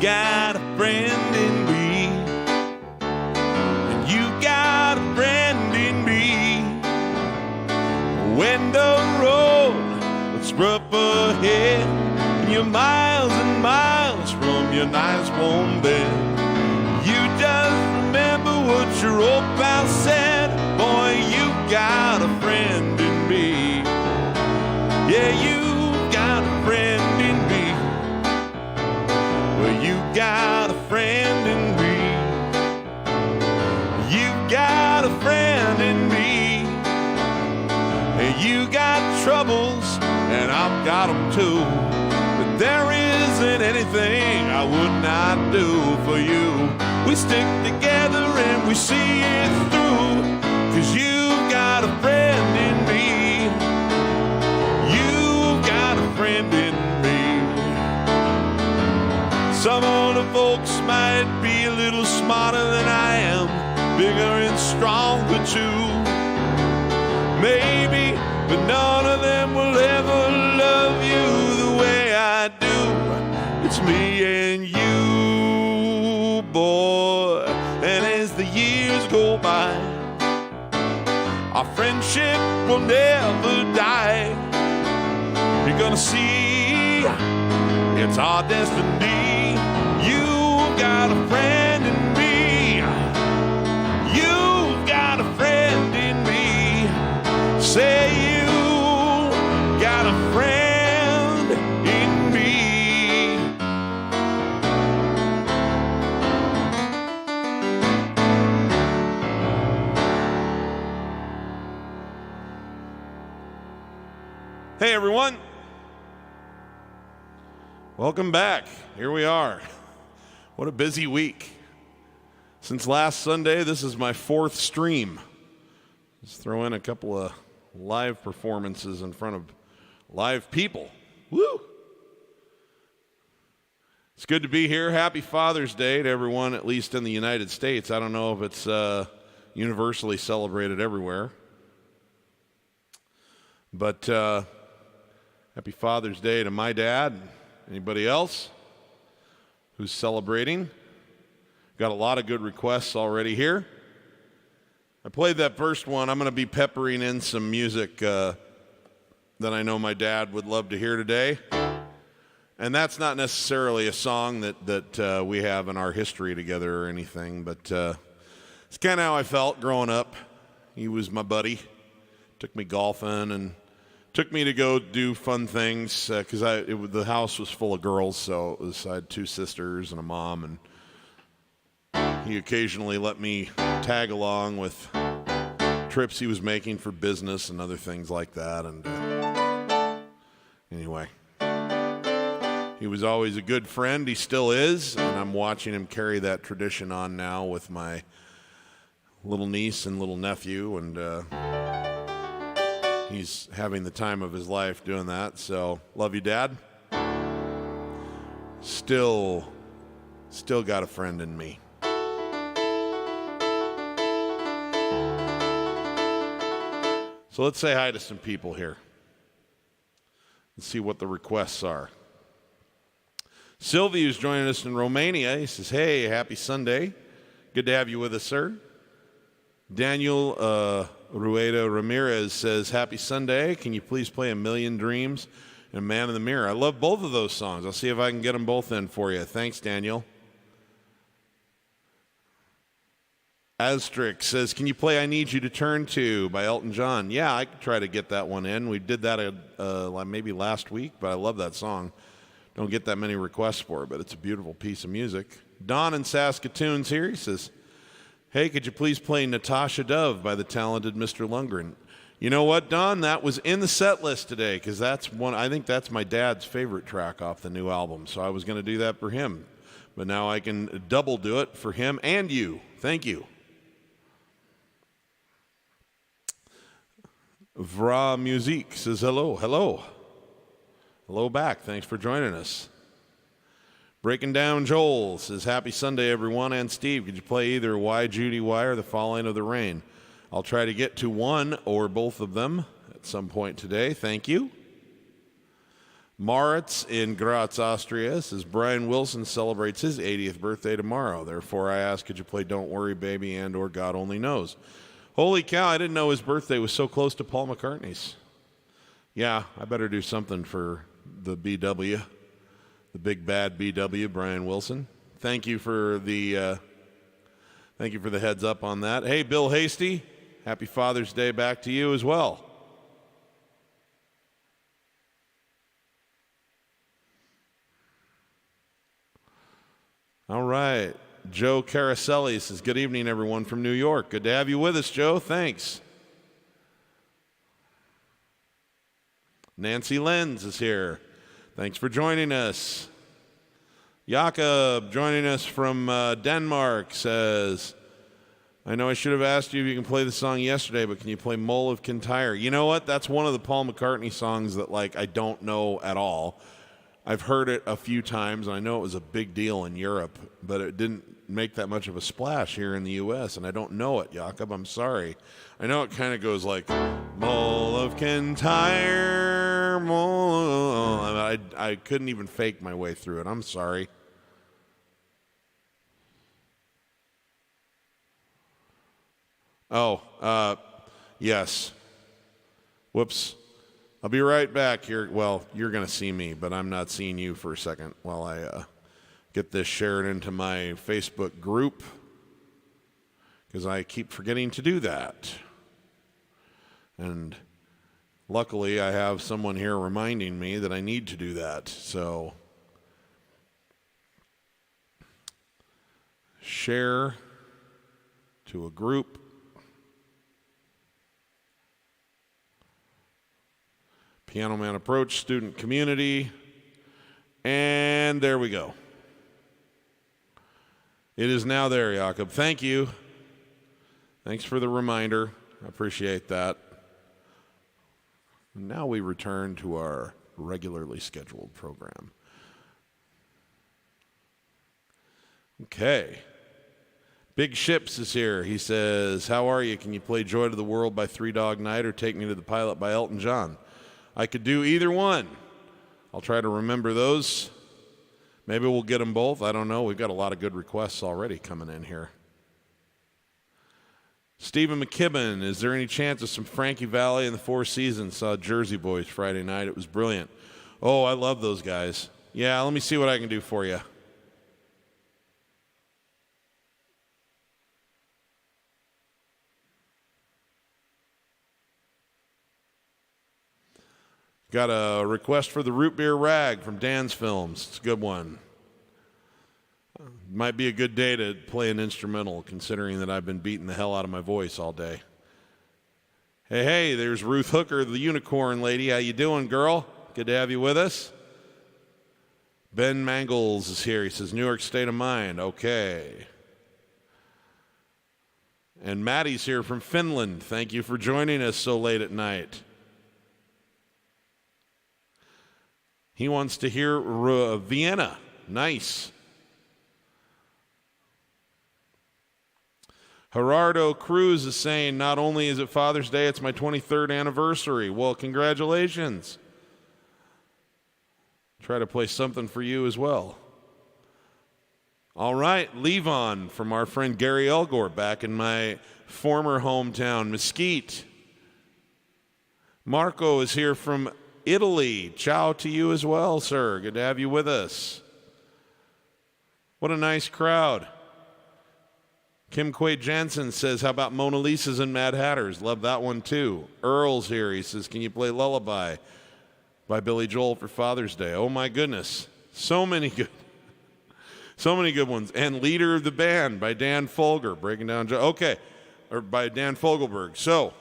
got a friend in me. And you got a friend in me. When the road looks rough ahead, and you're miles and miles from your nice warm bed, you just remember what your old pal said. Boy, you got a friend in me. Yeah, you got a friend in me. Well, you got a friend in me. You got a friend in me. And you got troubles, and I've got them too. But there isn't anything I would not do for you. We stick together and we see it through. 'Cause you've got a friend in me. You've got a friend in me. Some older folks might be a little smarter than I am, bigger and stronger too. Maybe, but none of them will ever love you the way I do. It's me and you, boy. And as the years go by, our friendship will never die. You're gonna see it's our destiny. You've got a friend in me. You've got a friend in me. Say you got a friend in me. Hey everyone, welcome back. Here we are. What a busy week. Since last Sunday, this is my 4th stream. Just throw in a couple of live performances in front of live people. Woo! It's good to be here. Happy Father's Day to everyone, at least in the United States. I don't know if it's universally celebrated everywhere. But happy Father's Day to my dad. Anybody else who's celebrating? Got a lot of good requests already here. I played that first one. I'm going to be peppering in some music that I know my dad would love to hear today. And that's not necessarily a song that we have in our history together or anything, but it's kind of how I felt growing up. He was my buddy. Took me golfing and took me to go do fun things because the house was full of girls, so I had 2 sisters and a mom, and he occasionally let me tag along with trips he was making for business and other things like that. And anyway, he was always a good friend. He still is, and I'm watching him carry that tradition on now with my little niece and little nephew, and he's having the time of his life doing that. So, love you, Dad. Still got a friend in me. So let's say hi to some people here. Let's see what the requests are. Sylvie is joining us in Romania. He says, hey, happy Sunday. Good to have you with us, sir. Daniel Rueda Ramirez says, happy Sunday. Can you please play A Million Dreams and Man in the Mirror? I love both of those songs. I'll see if I can get them both in for you. Thanks, Daniel. Astric says, can you play I Need You to Turn To by Elton John? Yeah, I could try to get that one in. We did that maybe last week, but I love that song. Don't get that many requests for it, but it's a beautiful piece of music. Don in Saskatoon's here. He says, hey, could you please play Natasha Dove by the talented Mr. Lungrin? You know what, Don? That was in the set list today because I think that's my dad's favorite track off the new album, so I was going to do that for him. But now I can double do it for him and you. Thank you. Vra Musique says hello. Hello back. Thanks for joining us. Breaking Down Joel says, happy Sunday, everyone. And Steve, could you play either Why, Judy, Why or The Falling of the Rain? I'll try to get to one or both of them at some point today. Thank you. Moritz in Graz, Austria says, Brian Wilson celebrates his 80th birthday tomorrow. Therefore, I ask, could you play Don't Worry, Baby and or God Only Knows? Holy cow, I didn't know his birthday was so close to Paul McCartney's. Yeah, I better do something for the BW, the big bad BW, Brian Wilson. Thank you for the heads up on that. Hey, Bill Hasty, happy Father's Day back to you as well. All right. Joe Caraselli says, good evening, everyone from New York. Good to have you with us, Joe. Thanks. Nancy Lenz is here. Thanks for joining us. Jakob, joining us from Denmark, says, I know I should have asked you if you can play the song yesterday, but can you play Mole of Kintyre? You know what? That's one of the Paul McCartney songs that, I don't know at all. I've heard it a few times, and I know it was a big deal in Europe, but it didn't make that much of a splash here in the U.S., and I don't know it, Jakob. I'm sorry. I know it kind of goes like, Mole of Kintyre, mole. I couldn't even fake my way through it. I'm sorry. Oh, yes. Whoops. I'll be right back here. Well, you're going to see me, but I'm not seeing you for a second while I get this shared into my Facebook group, because I keep forgetting to do that. And luckily, I have someone here reminding me that I need to do that. So, share to a group. Piano Man Approach, student community, and there we go. It is now there, Jakob. Thank you. Thanks for the reminder. I appreciate that. Now we return to our regularly scheduled program. Okay. Big Ships is here. He says, how are you? Can you play Joy to the World by Three Dog Night or Take Me to the Pilot by Elton John? I could do either one. I'll try to remember those. Maybe we'll get them both. I don't know. We've got a lot of good requests already coming in here. Stephen McKibben, is there any chance of some Frankie Valli and the Four Seasons? Saw Jersey Boys Friday night. It was brilliant. Oh, I love those guys. Yeah, let me see what I can do for you. Got a request for the Root Beer Rag from Dan's Films. It's a good one. Might be a good day to play an instrumental, considering that I've been beating the hell out of my voice all day. Hey, there's Ruth Hooker, the unicorn lady. How you doing, girl? Good to have you with us. Ben Mangles is here. He says, New York State of Mind. Okay. And Maddie's here from Finland. Thank you for joining us so late at night. He wants to hear Vienna. Nice. Gerardo Cruz is saying, not only is it Father's Day, it's my 23rd anniversary. Well, congratulations. Try to play something for you as well. All right, Levon from our friend Gary Elgore back in my former hometown, Mesquite. Marco is here from Italy. Ciao to you as well, sir. Good to have you with us. What a nice crowd. Kim Quaid Jansen says, how about Mona Lisa's and Mad Hatters? Love that one too. Earl's here. He says, can you play Lullabye by Billy Joel for Father's Day? Oh my goodness. So many good ones. And Leader of the Band by Dan Folger, breaking down. Okay. Or by Dan Fogelberg. So,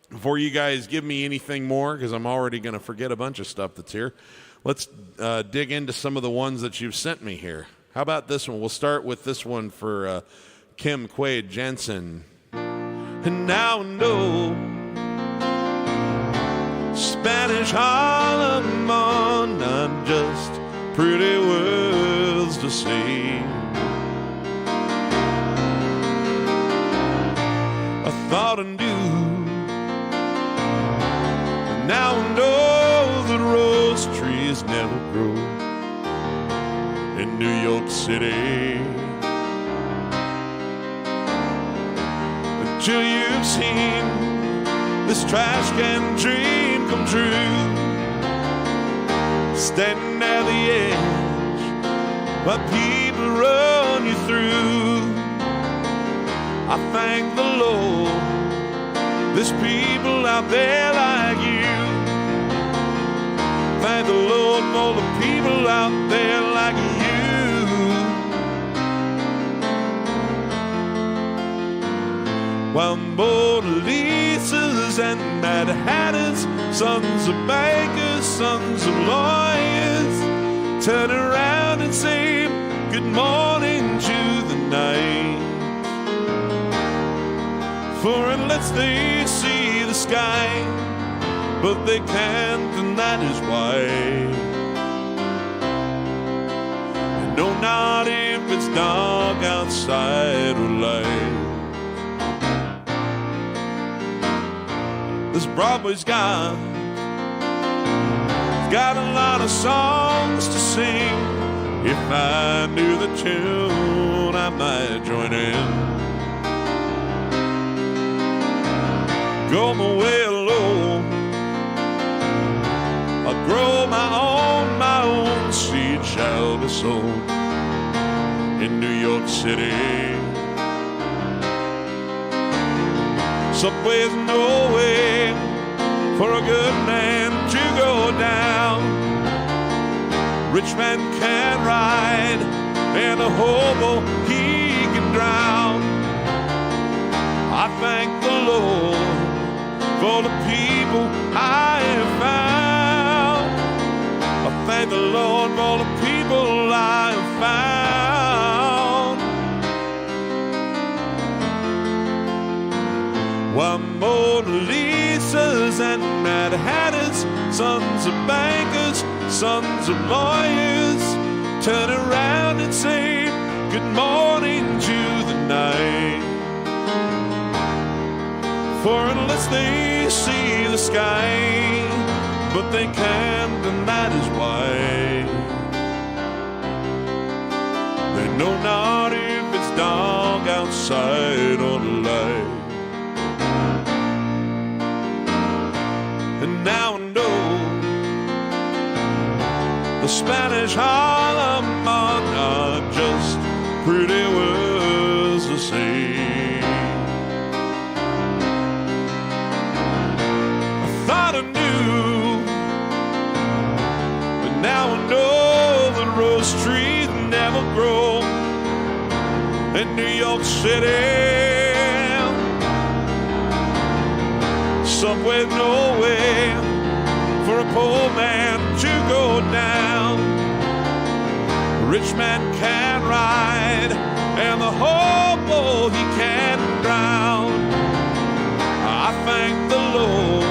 before you guys give me anything more, because I'm already going to forget a bunch of stuff that's here, let's dig into some of the ones that you've sent me here. How about this one? We'll start with this one for Kim Quaid Jensen. And now I know Spanish Harlem are not just pretty words to say. I thought I knew. Now I know that rose trees never grow. In New York City, until you've seen this trash can dream come true, standing at the edge while people run you through. I thank the Lord there's people out there like you. Thank the Lord for the people out there like you. While Mona Lisa's and Mad Hatters, sons of bankers, sons of lawyers, turn around and say good morning to the night. For unless they see the sky, but they can't, and that is why. And no, not if it's dark outside or light. This Broadway's got a lot of songs to sing. If I knew the tune, I might join in. Go my way alone, I'll grow my own seed shall be sown. In New York City, subway's no way for a good man to go down. Rich man can't ride, and a hobo he can drown. I thank the Lord for the people I have found. I thank the Lord for the people I have found. While Mona Lisa's and Mad Hatters, sons of bankers, sons of lawyers, turn around and say good morning to the night. For unless they see the sky, but they can't, and that is why. They know not if it's dark outside or light. And now I know the Spanish Harlem are not just pretty words to say. Thought I knew, but now I know that rose trees never grow in New York City. Subway no way for a poor man to go down. Rich man can't ride, and the hobo he can't drown. I thank the Lord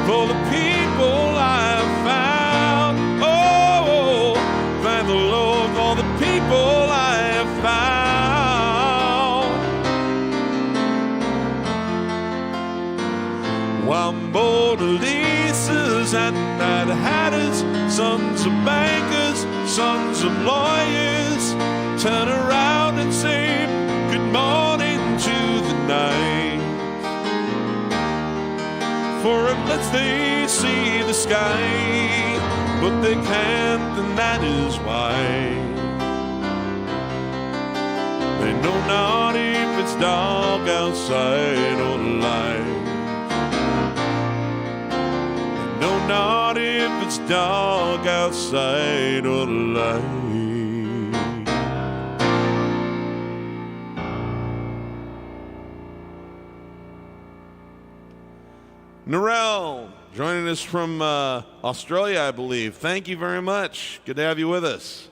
for the people I've found. Oh, thank the Lord for the people I have found. While Mona Lisa's and Mad Hatters, sons of bankers, sons of lawyers, turn around and say good morning to the night. For unless they see the sky, but they can't, and that is why. They know not if it's dark outside or light. They know not if it's dark outside or light. Narelle, joining us from Australia, I believe. Thank you very much. Good to have you with us.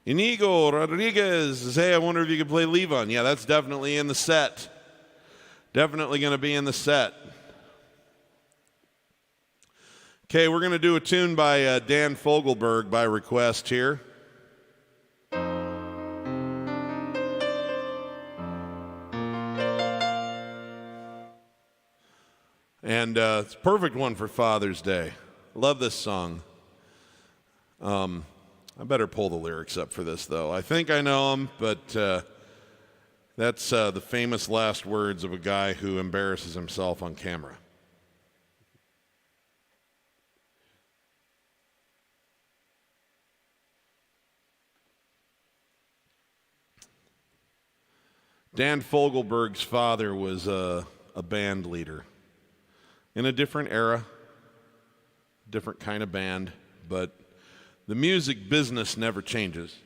Inigo Rodriguez says, hey, I wonder if you could play Levon. Yeah, that's definitely in the set. Definitely going to be in the set. Okay, we're going to do a tune by Dan Fogelberg by request here. And it's a perfect one for Father's Day. Love this song. I better pull the lyrics up for this, though. I think I know them, but that's the famous last words of a guy who embarrasses himself on camera. Dan Fogelberg's father was a band leader in a different era, different kind of band, but the music business never changes.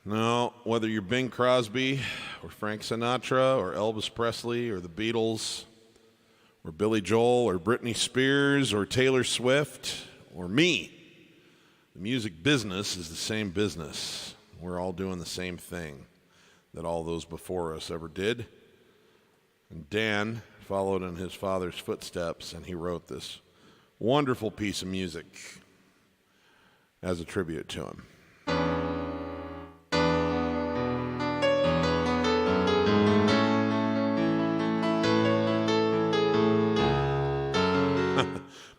No, whether you're Bing Crosby or Frank Sinatra or Elvis Presley or the Beatles or Billy Joel or Britney Spears or Taylor Swift or me, the music business is the same business. We're all doing the same thing that all those before us ever did. And Dan followed in his father's footsteps, and he wrote this wonderful piece of music as a tribute to him.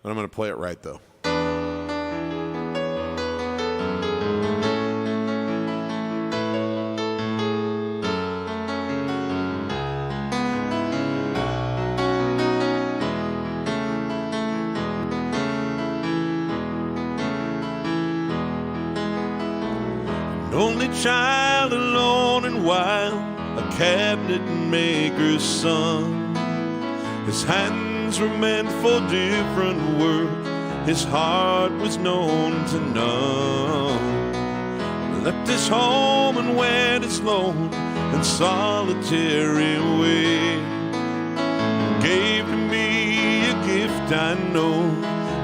But I'm going to play it right, though. Only child alone and wild, a cabinet maker's son. His hands were meant for different work, his heart was known to none. Left his home and went his lone and solitary way. Gave to me a gift I know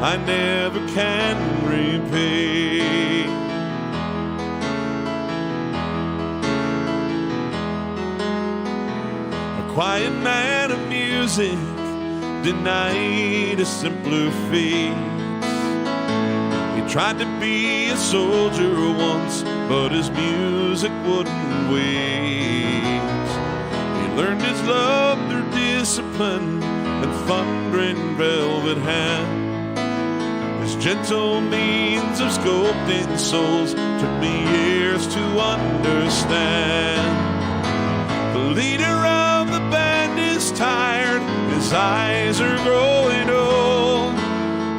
I never can repay. Quiet man of music, denied a simpler fate. He tried to be a soldier once, but his music wouldn't wait. He learned his love through discipline and thundering velvet hand. His gentle means of sculpting souls took me years to understand. The leader of the band is tired, his eyes are growing old,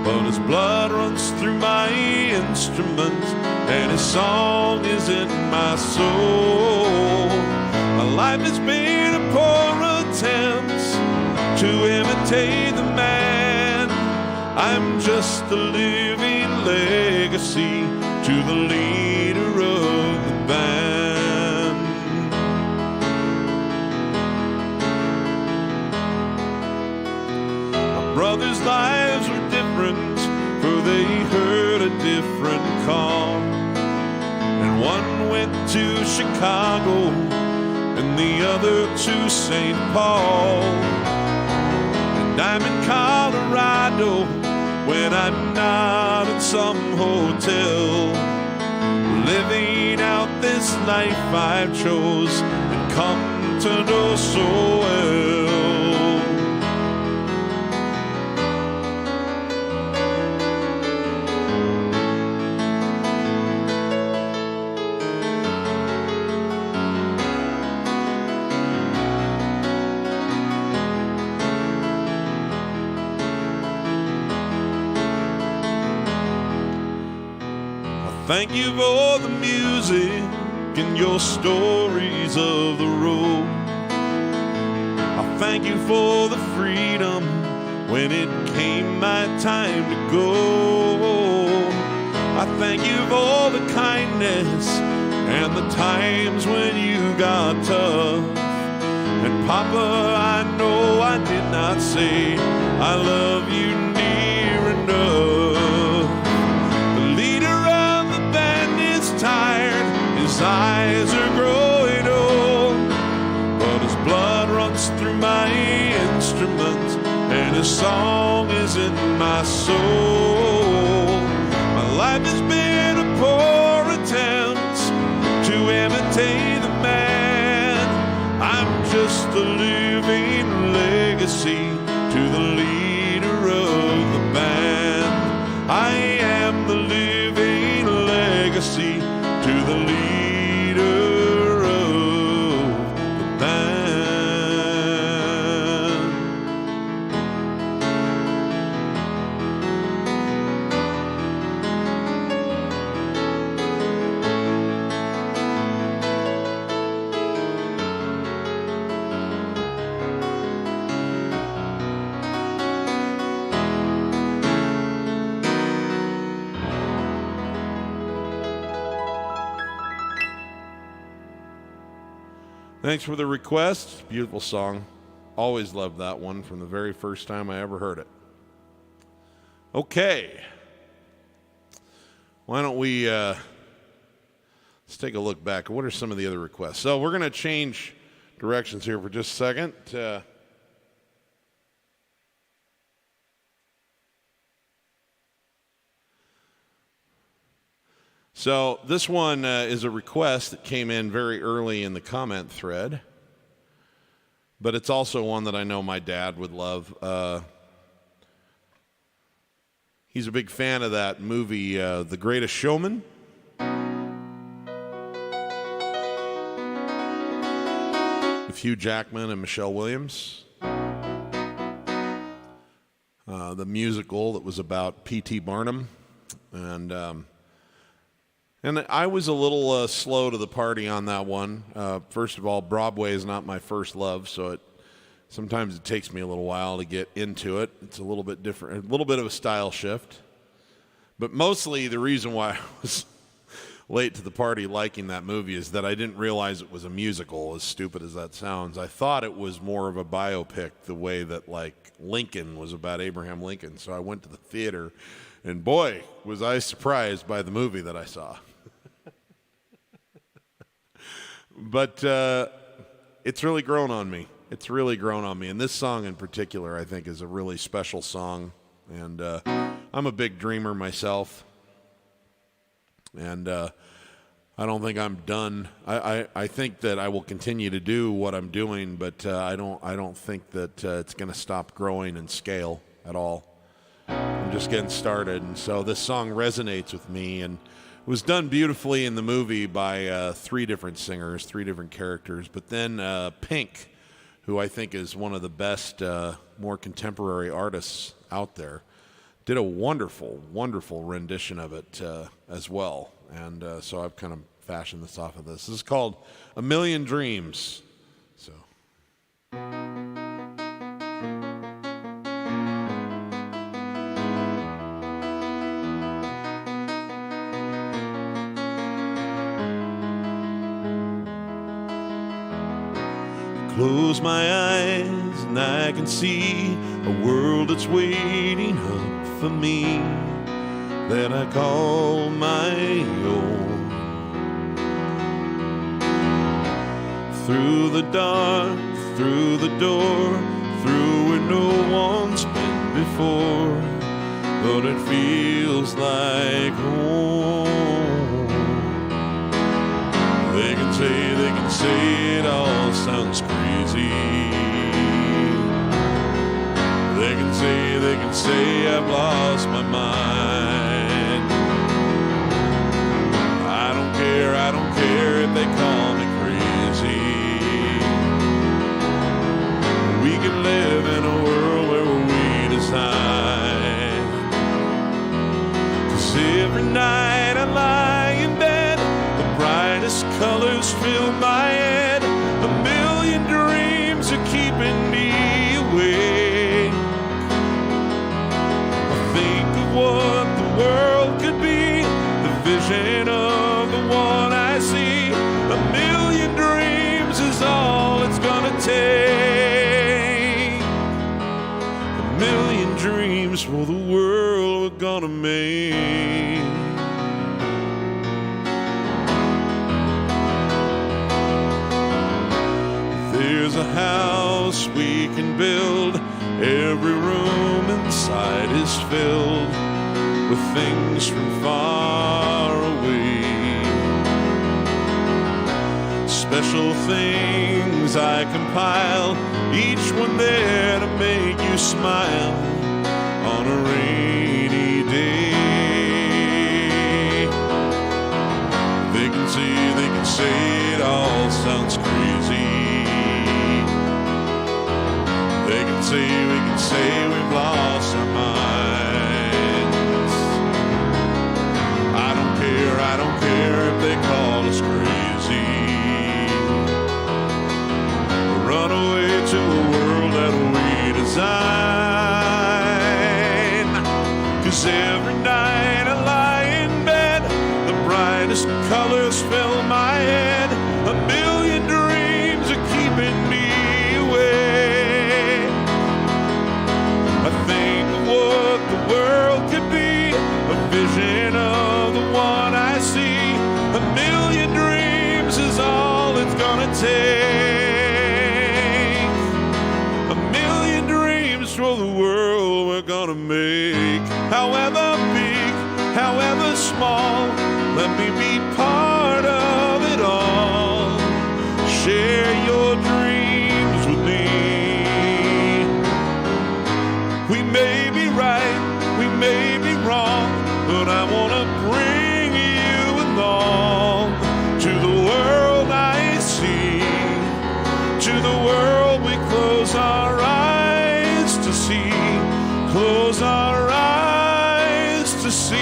but his blood runs through my instruments and his song is in my soul. My life has been a poor attempt to imitate the man. I'm just a living legacy to the leader of the band. Brothers' lives were different, for they heard a different call. And one went to Chicago, and the other to St. Paul. And I'm in Colorado, when I'm not in some hotel, living out this life I've chose and come to know so well. Thank you for the music and your stories of the road. I thank you for the freedom when it came my time to go. I thank you for the kindness and the times when you got tough. And Papa, I know I did not say I love you near enough. Tired, his eyes are growing old, but his blood runs through my instruments and his song is in my soul. My life has been a poor attempt legacy to the leader of the band. I am the living legacy to the leader of the band. Thanks for the request. Beautiful song. Always loved that one from the very first time I ever heard it. Okay. Why don't we let's take a look back. What are some of the other requests? So we're going to change directions here for just a second. So this one is a request that came in very early in the comment thread, but it's also one that I know my dad would love. He's a big fan of that movie, The Greatest Showman. With Hugh Jackman and Michelle Williams. The musical that was about P.T. Barnum. And I was a little slow to the party on that one. First of all, Broadway is not my first love, so sometimes it takes me a little while to get into it. It's a little bit different, a little bit of a style shift. But mostly the reason why I was late to the party liking that movie is that I didn't realize it was a musical, as stupid as that sounds. I thought it was more of a biopic, the way that, like, Lincoln was about Abraham Lincoln. So I went to the theater, and boy, was I surprised by the movie that I saw. But it's really grown on me. It's really grown on me. And this song in particular, I think, is a really special song. And I'm a big dreamer myself. And I don't think I'm done. I think that I will continue to do what I'm doing, but I don't think that it's going to stop growing in scale at all. I'm just getting started. And so this song resonates with me, and it was done beautifully in the movie by 3 different singers, 3 different characters. But then Pink, who I think is one of the best, more contemporary artists out there, did a wonderful, wonderful rendition of it as well. And so I've kind of fashioned this off of this. This is called A Million Dreams. So. Close my eyes and I can see a world that's waiting up for me, that I call my own. Through the dark, through the door, through where no one's been before, but it feels like home. They can say it all sounds crazy. They can say I've lost my mind. I don't care if they call me crazy. We can live in a world where we design. 'Cause every night I lie in bed, the brightest colors fill my head. A million dreams are keeping me awake. I think of what the world could be, the vision of the one I see. A million dreams is all it's gonna take. A million dreams for the world we're gonna make. There's a house we can build. Every room inside is filled with things from far away. special things I compile, each one there to make you smile on a rainy day. They can say it all sounds crazy. We can say we've lost our minds. I don't care if they call us crazy. Run away to a world that we design. 'Cause every night I lie in bed, the brightest colors fill my head. A million dreams are keeping me awake. I think of what the world could be, a vision of the one I see. A million dreams is all it's gonna take. A million dreams for the world we're gonna make. However big, however small, let me be part of it all. Share your dreams with me. We may be right, we may be wrong, but I want to bring you along to the world I see, to the world we close our eyes to see, close our eyes to see.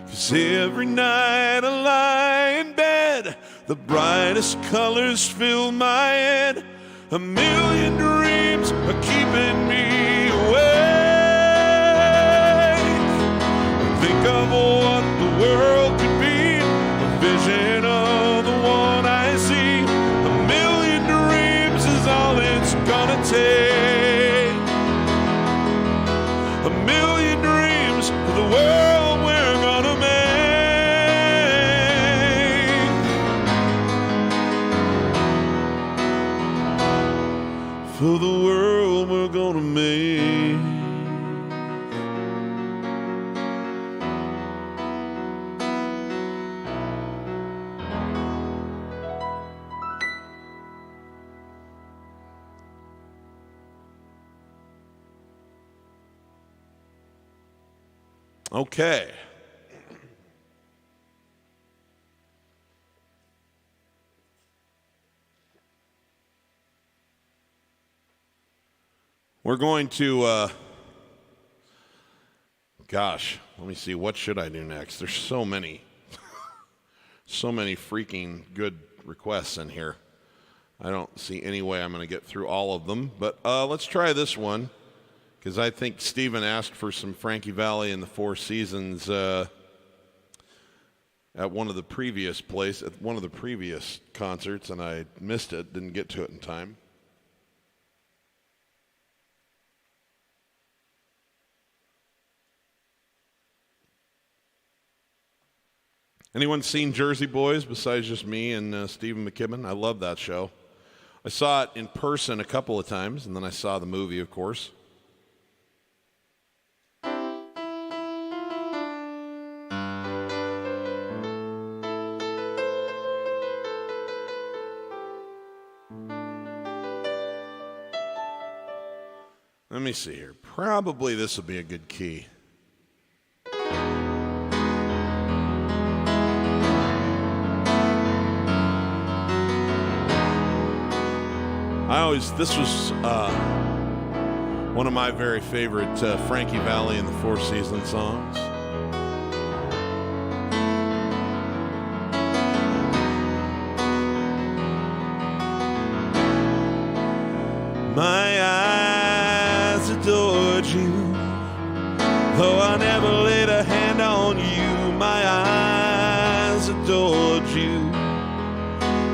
'Cause every night I lie in bed, the brightest colors fill my head. A million dreams are keeping me awake. Think of what the world could be, a vision of the one I see. A million dreams is all it's gonna take. A million dreams for the world we're gonna make. For the world we're gonna make. Okay. We're going to, gosh, let me see, what should I do next? There's so many, so many freaking good requests in here. I don't see any way I'm going to get through all of them, but let's try this one, because I think Stephen asked for some Frankie Valli and the Four Seasons at one of the previous concerts, and I missed it, didn't get to it in time. Anyone seen Jersey Boys besides just me and Stephen McKibben? I love that show. I saw it in person a couple of times, and then I saw the movie, of course. Let me see here. Probably this will be a good key. This was one of my very favorite Frankie Valli and the Four Seasons songs. My eyes adored you, though I never laid a hand on you. My eyes adored you.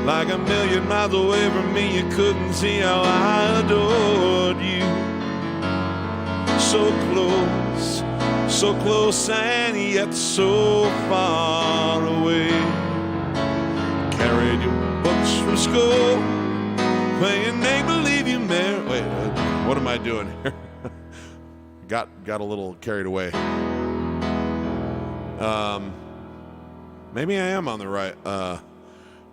Like a million miles away from me, you couldn't see how I adored you. So close and yet so far away. Carried your books from school, playing make-believe you married. Wait, what am I doing here? got a little carried away. Maybe I am on the right.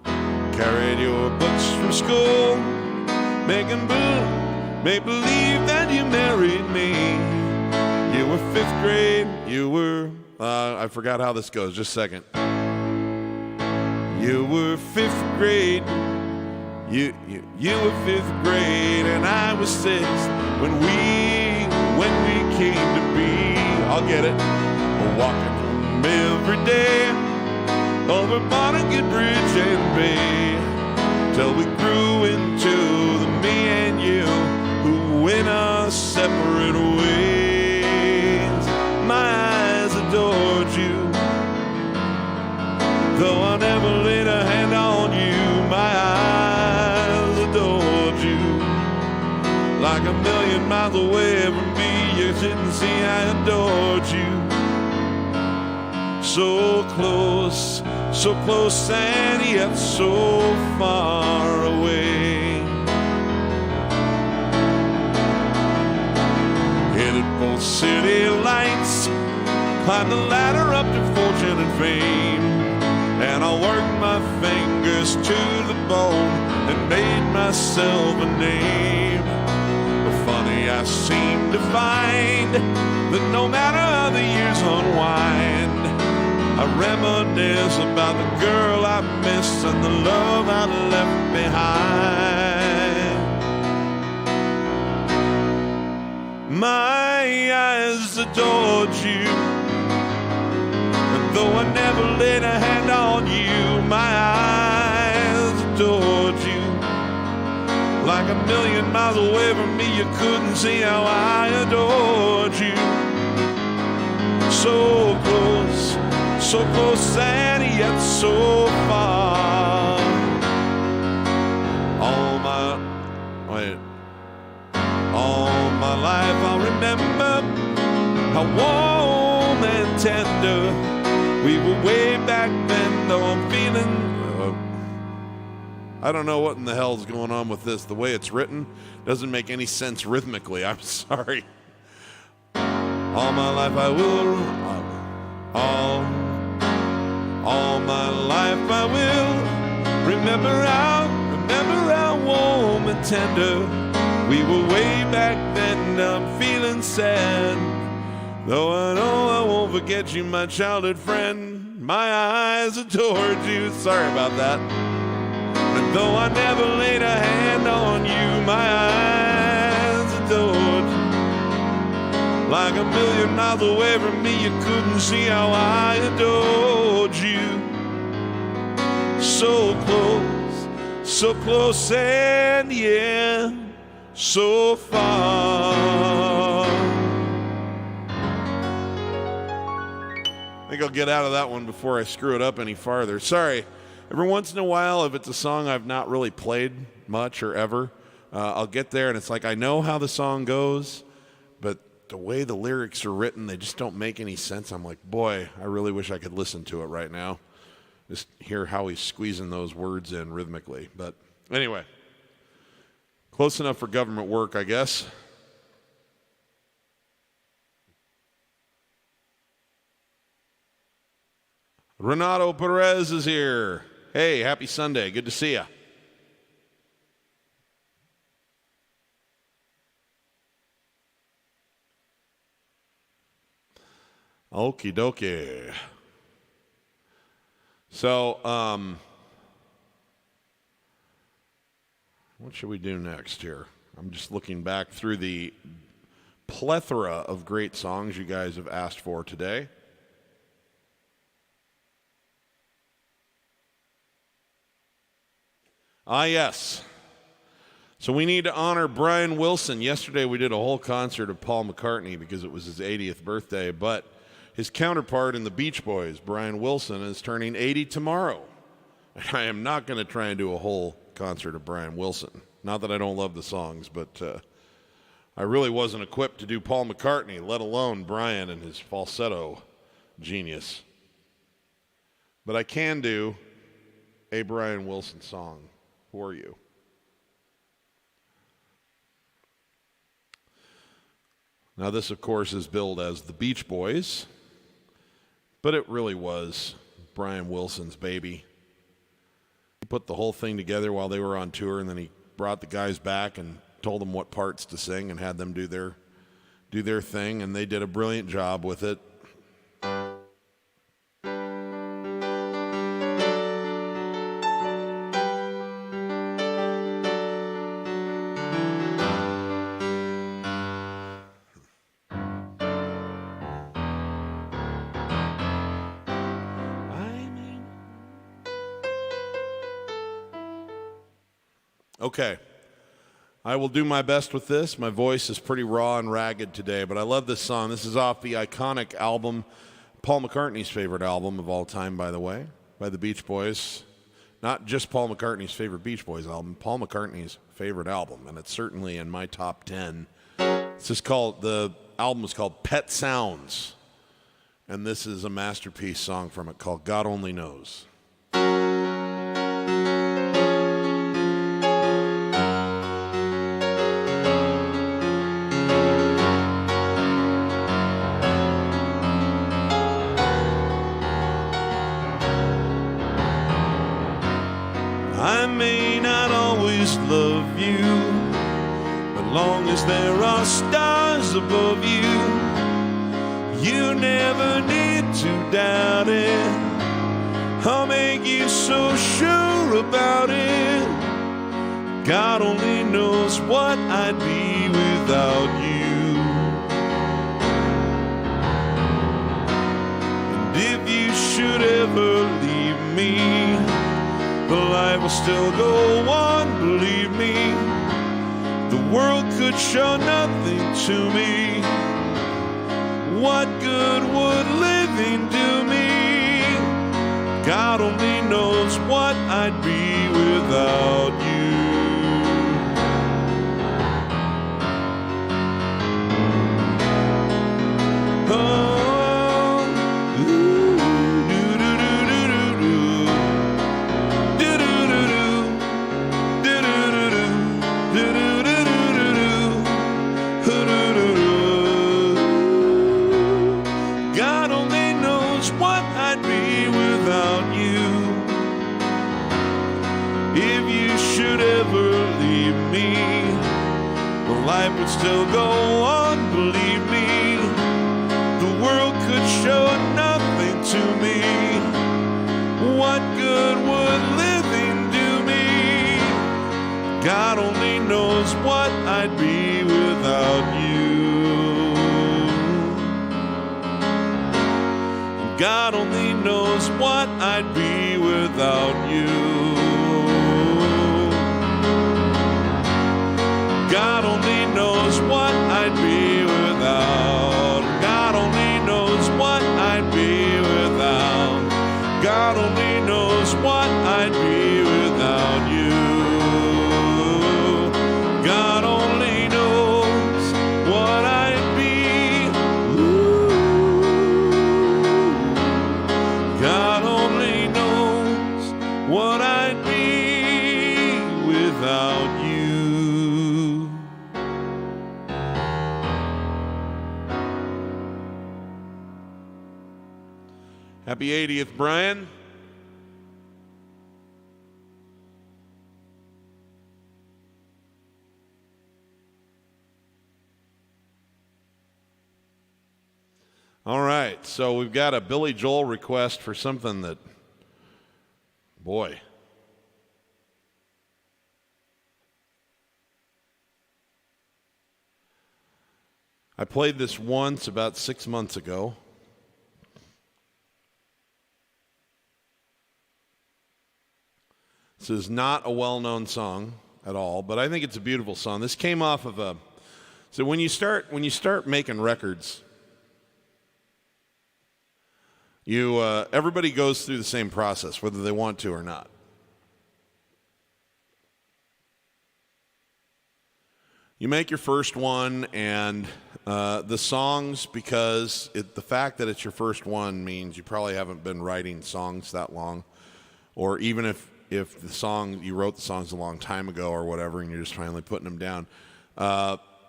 Carried your books from school, make believe that you married me. You were 5th grade, you were, I forgot how this goes, just a second. You were 5th grade, you were 5th grade, and I was 6th when we came to be. I'll get it. Walking home every day over Barnegat Bridge and Bay, till we grew into the me and you who went our separate ways. My eyes adored you, though I never laid a hand on you. My eyes adored you, like a million miles away from me. You didn't see I adored you. So close and yet so far away. Headed for city lights, climbed the ladder up to fortune and fame, and I worked my fingers to the bone and made myself a name. But funny, I seem to find that no matter how the years unwind, I reminisce about the girl I missed and the love I left behind. My eyes adored you, and though I never laid a hand on you, my eyes adored you. Like a million miles away from me, you couldn't see how I adored you. So close and yet so far. All my life I'll remember how warm and tender we were way back then. Though I'm feeling, I don't know what in the hell's going on with this. The way it's written doesn't make any sense rhythmically. I'm sorry. All my life I will, all my life I will remember how warm and tender we were way back then. I'm feeling sad, though I know I won't forget you, my childhood friend. My eyes adored you. Sorry about that. And though I never laid a hand on you, my eyes adored you. Like a million miles away from me, you couldn't see how I adored you. So close and yeah, so far. I think I'll get out of that one before I screw it up any farther. Sorry. Every once in a while, if it's a song I've not really played much or ever, I'll get there and it's like I know how the song goes, but the way the lyrics are written, they just don't make any sense. I'm like, boy, I really wish I could listen to it right now. Just hear how he's squeezing those words in rhythmically. But anyway, close enough for government work, I guess. Renato Perez is here. Hey, happy Sunday. Good to see you. Okie dokie. So, what should we do next here? I'm just looking back through the plethora of great songs you guys have asked for today. Ah, yes. So we need to honor Brian Wilson. Yesterday we did a whole concert of Paul McCartney because it was his 80th birthday, but his counterpart in the Beach Boys, Brian Wilson, is turning 80 tomorrow. And I am not going to try and do a whole concert of Brian Wilson. Not that I don't love the songs, but I really wasn't equipped to do Paul McCartney, let alone Brian and his falsetto genius. But I can do a Brian Wilson song for you. Now this, of course, is billed as the Beach Boys, but it really was Brian Wilson's baby. He put the whole thing together while they were on tour, and then he brought the guys back and told them what parts to sing and had them do their thing, and they did a brilliant job with it. Okay, I will do my best with this. My voice is pretty raw and ragged today, but I love this song. This is off the iconic album, Paul McCartney's favorite album of all time, by the way, by the Beach Boys. Not just Paul McCartney's favorite Beach Boys album, Paul McCartney's favorite album, and it's certainly in my top 10. The album is called Pet Sounds, and this is a masterpiece song from it called God Only Knows. I may not always love you, but long as there are stars above you, you never need to doubt it. I'll make you so sure about it. God only knows what I'd be without you. And if you should ever leave me, the light will still go on, believe me. The world could show nothing to me. What good would living do me? God only knows what I'd be without you. Life would still go on, believe me. The world could show nothing to me. What good would living do me? God only knows what I'd be without you. God only knows what I'd be without you. God only knows what I'd be without. God only knows what I'd be without. God only knows what I'd be without you. God only knows what I'd be. Ooh. God only knows what I'd be without you. Happy 80th, Brian. All right, so we've got a Billy Joel request for something that, boy. I played this once about 6 months ago. This is not a well-known song at all, but I think it's a beautiful song. This came off of a. So when you start making records, everybody goes through the same process, whether they want to or not. You make your first one, and the songs, because the fact that it's your first one means you probably haven't been writing songs that long, or even if the song, you wrote the songs a long time ago or whatever, and you're just finally putting them down.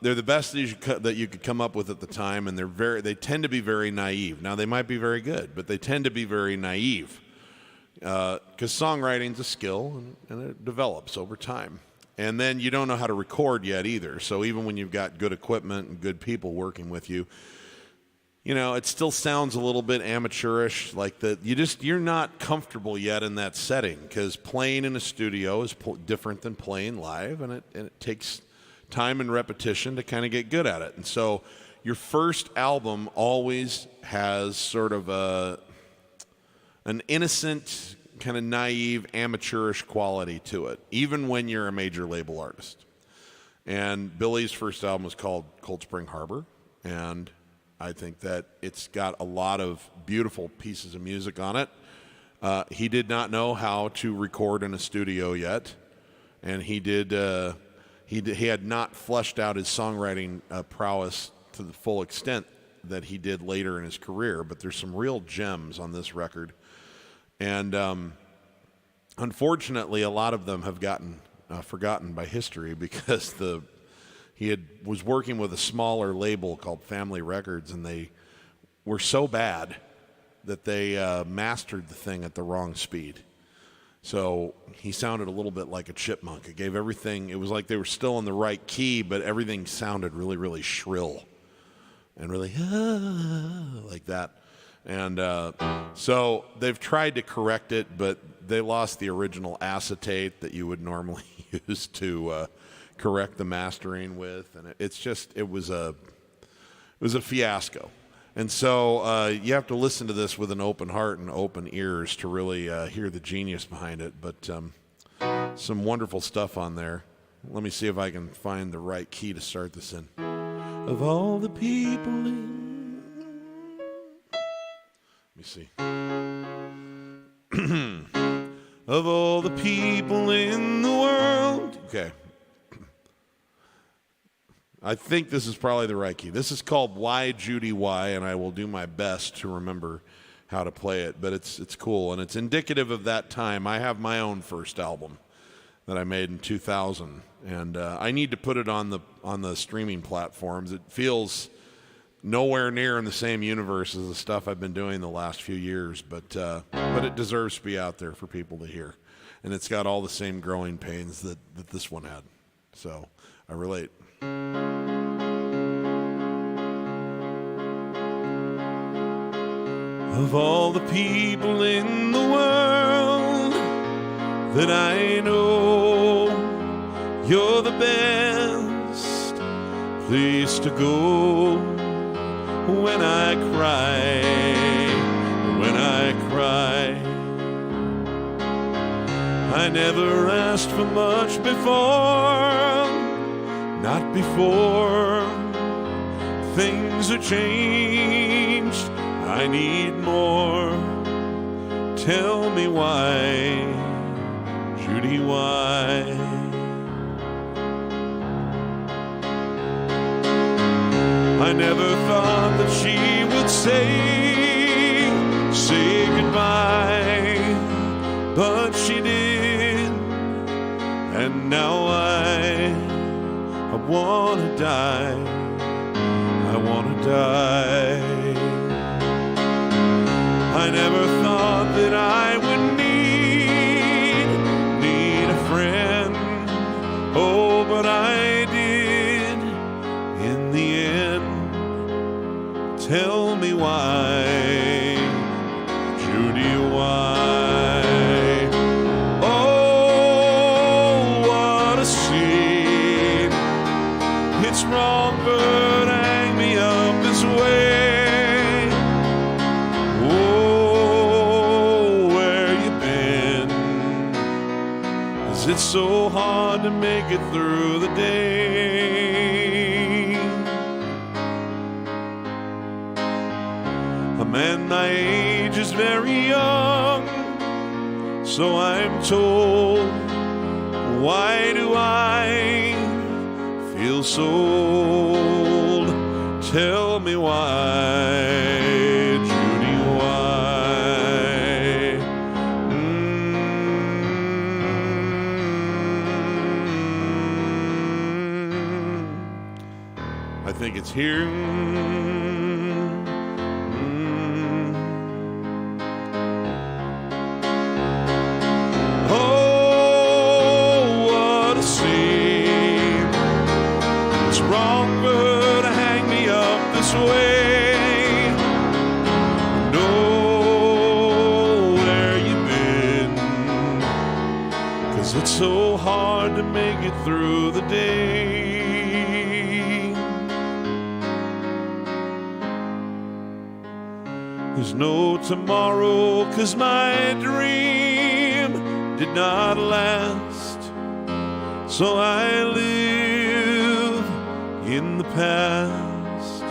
They're the best that you could come up with at the time, and they tend to be very naive. Now, they might be very good, but they tend to be very naive. because songwriting's a skill and it develops over time. And then you don't know how to record yet either. So even when you've got good equipment and good people working with you, you know, it still sounds a little bit amateurish, like you're not comfortable yet in that setting, because playing in a studio is different than playing live, and it takes time and repetition to kind of get good at it. And so your first album always has sort of an innocent, kind of naive, amateurish quality to it, even when you're a major label artist. And Billy's first album was called Cold Spring Harbor, and I think that it's got a lot of beautiful pieces of music on it. He did not know how to record in a studio yet, and he had not fleshed out his songwriting prowess to the full extent that he did later in his career. But there's some real gems on this record, and unfortunately, a lot of them have gotten forgotten by history because he was working with a smaller label called Family Records, and they were so bad that they mastered the thing at the wrong speed. So he sounded a little bit like a chipmunk. It gave everything, it was like they were still in the right key, but everything sounded really, really shrill and really like that. And so they've tried to correct it, but they lost the original acetate that you would normally use to correct the mastering with, and it was a fiasco. And so you have to listen to this with an open heart and open ears to really hear the genius behind it. But some wonderful stuff on there. Let me see if I can find the right key to start this in. Of all the people in... Let me see. Of all the people in the world... Okay. I think this is probably the right key. This is called Why, Judy, Why, and I will do my best to remember how to play it. But it's cool, and it's indicative of that time. I have my own first album that I made in 2000, and I need to put it on the streaming platforms. It feels nowhere near in the same universe as the stuff I've been doing the last few years, but it deserves to be out there for people to hear. And it's got all the same growing pains that this one had. So I relate. Of all the people in the world that I know, you're the best place to go when I cry, when I cry. I never asked for much before, not before. Things are changed, I need more. Tell me why, Judy, why? I never thought that she would say goodbye, but she did, and now I wanna die, I wanna die. I never thought that I would need a friend, oh, but I did in the end. Tell me why, Judy, why? Oh, what a scene. It's wrong, but hang me up this way. It's so hard to make it through the day. A man my age is very young, so I'm told. Why do I feel so old? Tell me why, Judy, why? I think it's here. so hard to make it through the day. There's no tomorrow, 'cause my dream did not last. So I live in the past.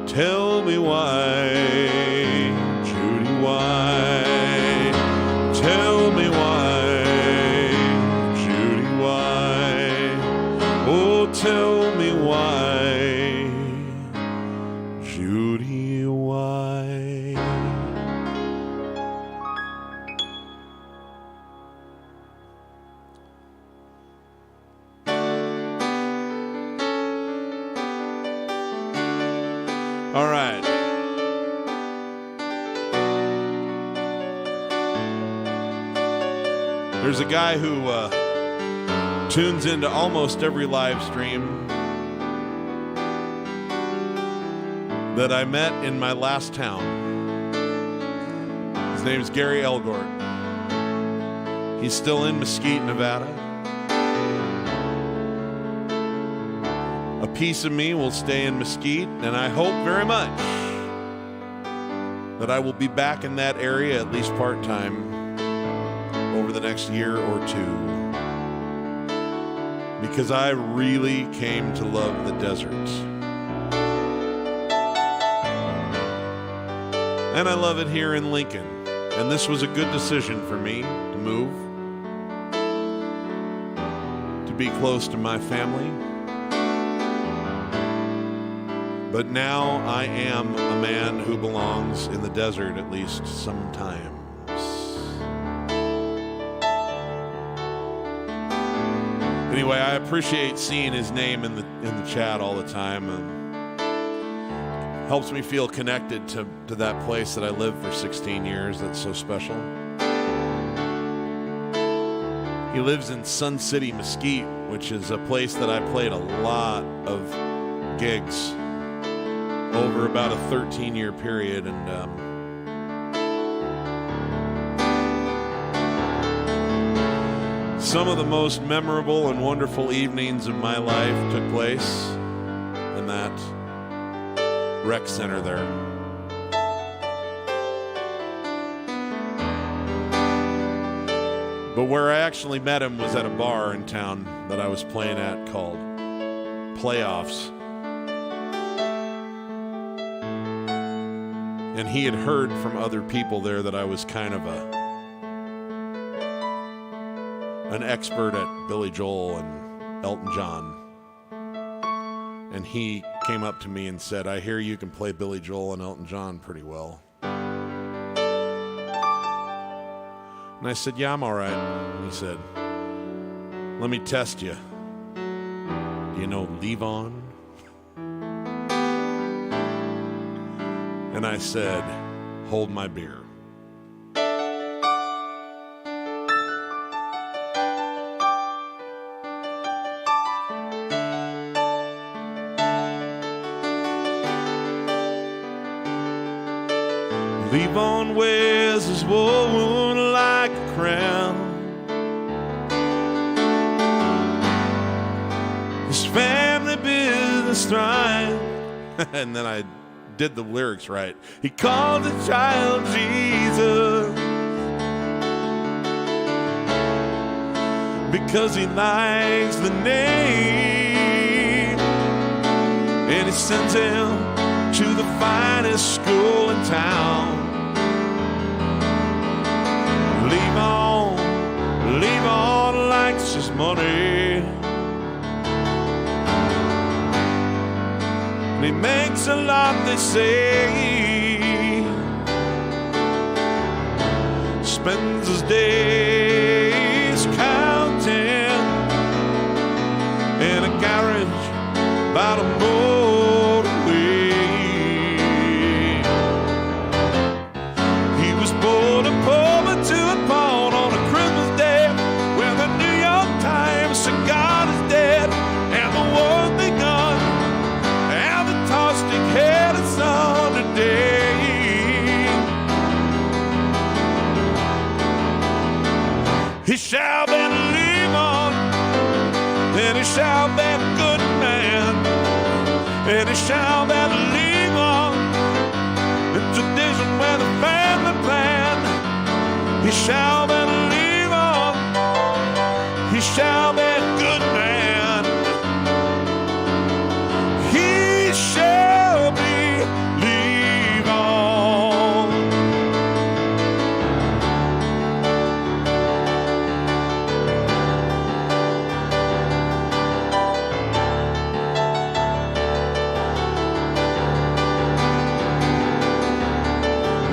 Tell me why, Judy, why? Tell me why, Judy, why? Oh, tell me why, Judy, why? All right. There's a guy who tunes into almost every live stream that I met in my last town. His name's Gary Elgort. He's still in Mesquite, Nevada. A piece of me will stay in Mesquite, and I hope very much that I will be back in that area at least part-time over the next year or two, because I really came to love the deserts. And I love it here in Lincoln. And this was a good decision for me to move, to be close to my family. But now I am a man who belongs in the desert at least sometimes. Anyway, I appreciate seeing his name in the chat all the time. Helps me feel connected to that place that I lived for 16 years that's so special. He lives in Sun City, Mesquite, which is a place that I played a lot of gigs over about a 13-year period, and some of the most memorable and wonderful evenings of my life took place in that rec center there. But where I actually met him was at a bar in town that I was playing at called Playoffs. And he had heard from other people there that I was kind of an expert at Billy Joel and Elton John. And he came up to me and said, "I hear you can play Billy Joel and Elton John pretty well." And I said, "Yeah, I'm all right." And he said, "Let me test you. Do you know Levon?" And I said, "Hold my beer." Levon wears his wound like a crown. His family business thrive. And then I did the lyrics right. He called the child Jesus because he likes the name, and he sends him to the finest school in town. Levon likes his money, and he makes a lot, they say. Spends his days counting in a garage by the motorway. He was born a poor to a pawn on a Christmas day when the New York Times said God is dead and the war's begun and the toss-stick-headed sun today. He shall be living he shall be a good man, and he shall be leave on the tradition where the family plan. He shall be leave on, he shall be a good man. He shall believe on.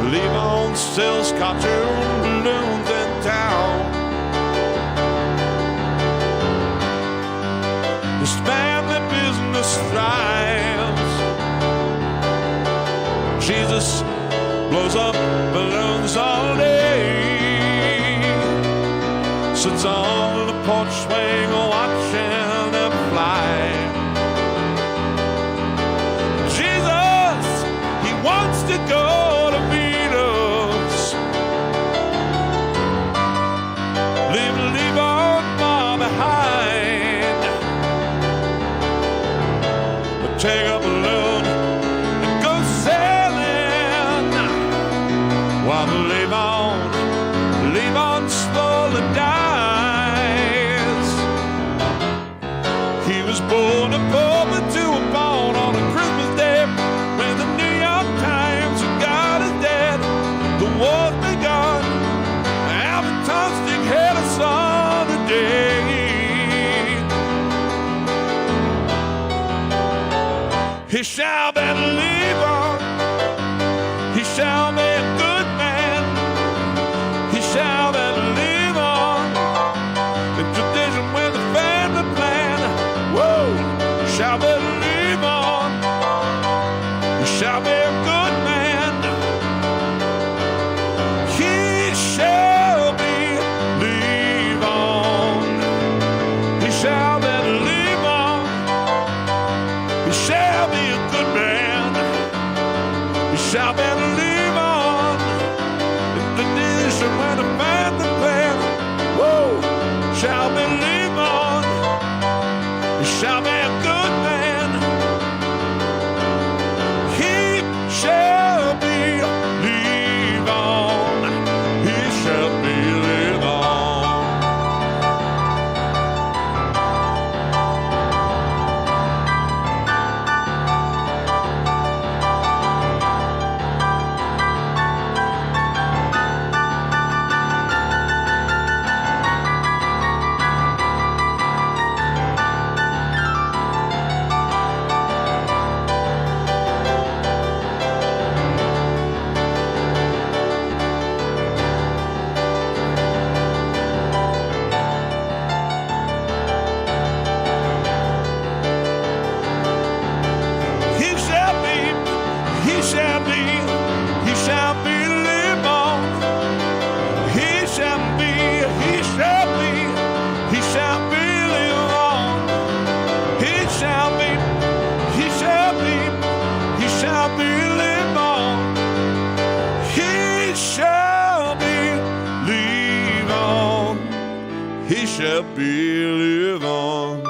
Levon sells cartoon balloons in town. His family business thrives. Jesus blows up balloons all day, sits on the porch swing watching them fly. Jesus, he wants to go to Venus, leave on far behind. But take a balloon and go sailing, while Levon slowly dies. He was born a puppet to a bone on a Christmas day, when the New York Times forgot his dead. The war's begun, Alvin Tostig had a son a day. He shall be Levon, he shall be a good man, he shall be Levon, the tradition with the family plan. Whoa, shall be Levon, he shall be a good man. He shall be Levon, he shall be Levon, he shall be a good man. He shall be Levon, the tradition with the family plan. Whoa, shall be Levon, he shall be a good man. He shall be Levon, he shall be Levon. He shall be Levon. He shall be Levon. He shall be Levon. He shall be Levon. He shall be Levon. He shall be Levon.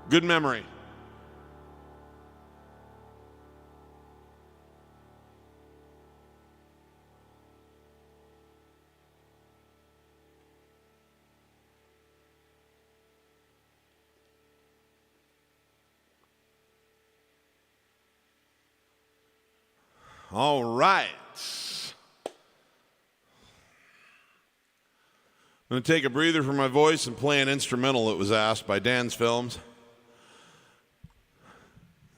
Good memory. All right. I'm going to take a breather from my voice and play an instrumental that was asked by Dan's Films.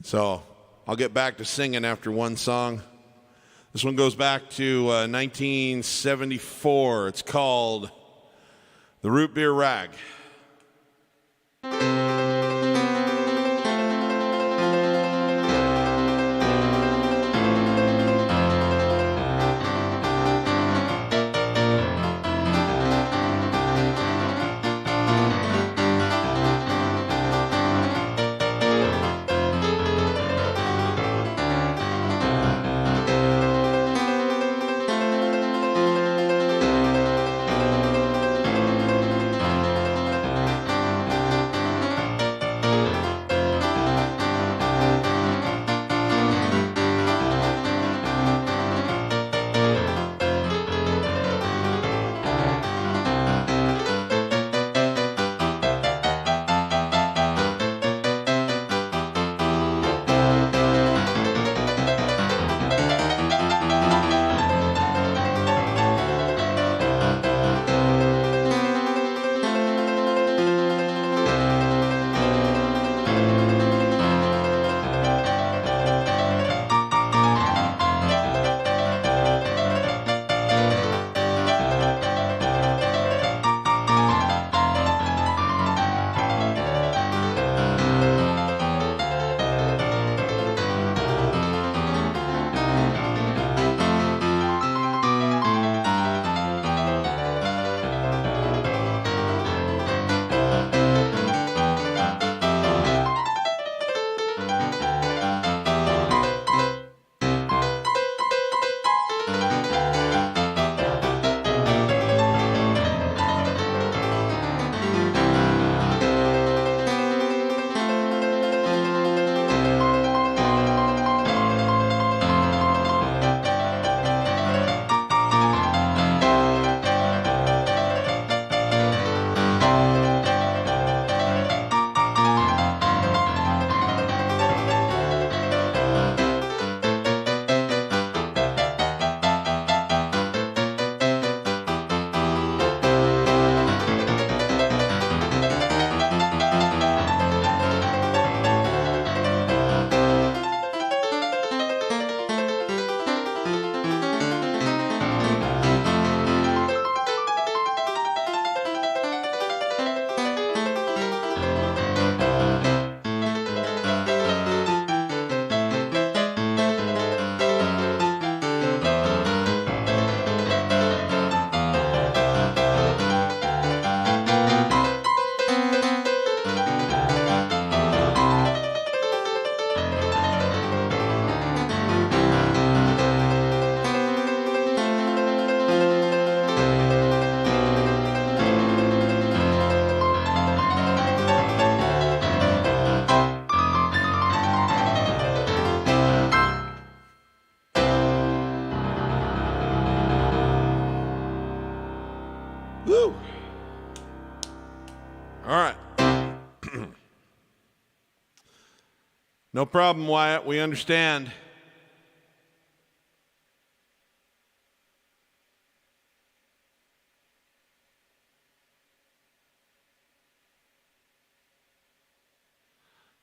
So I'll get back to singing after one song. This one goes back to 1974. It's called The Root Beer Rag. All right. No problem, Wyatt. We understand.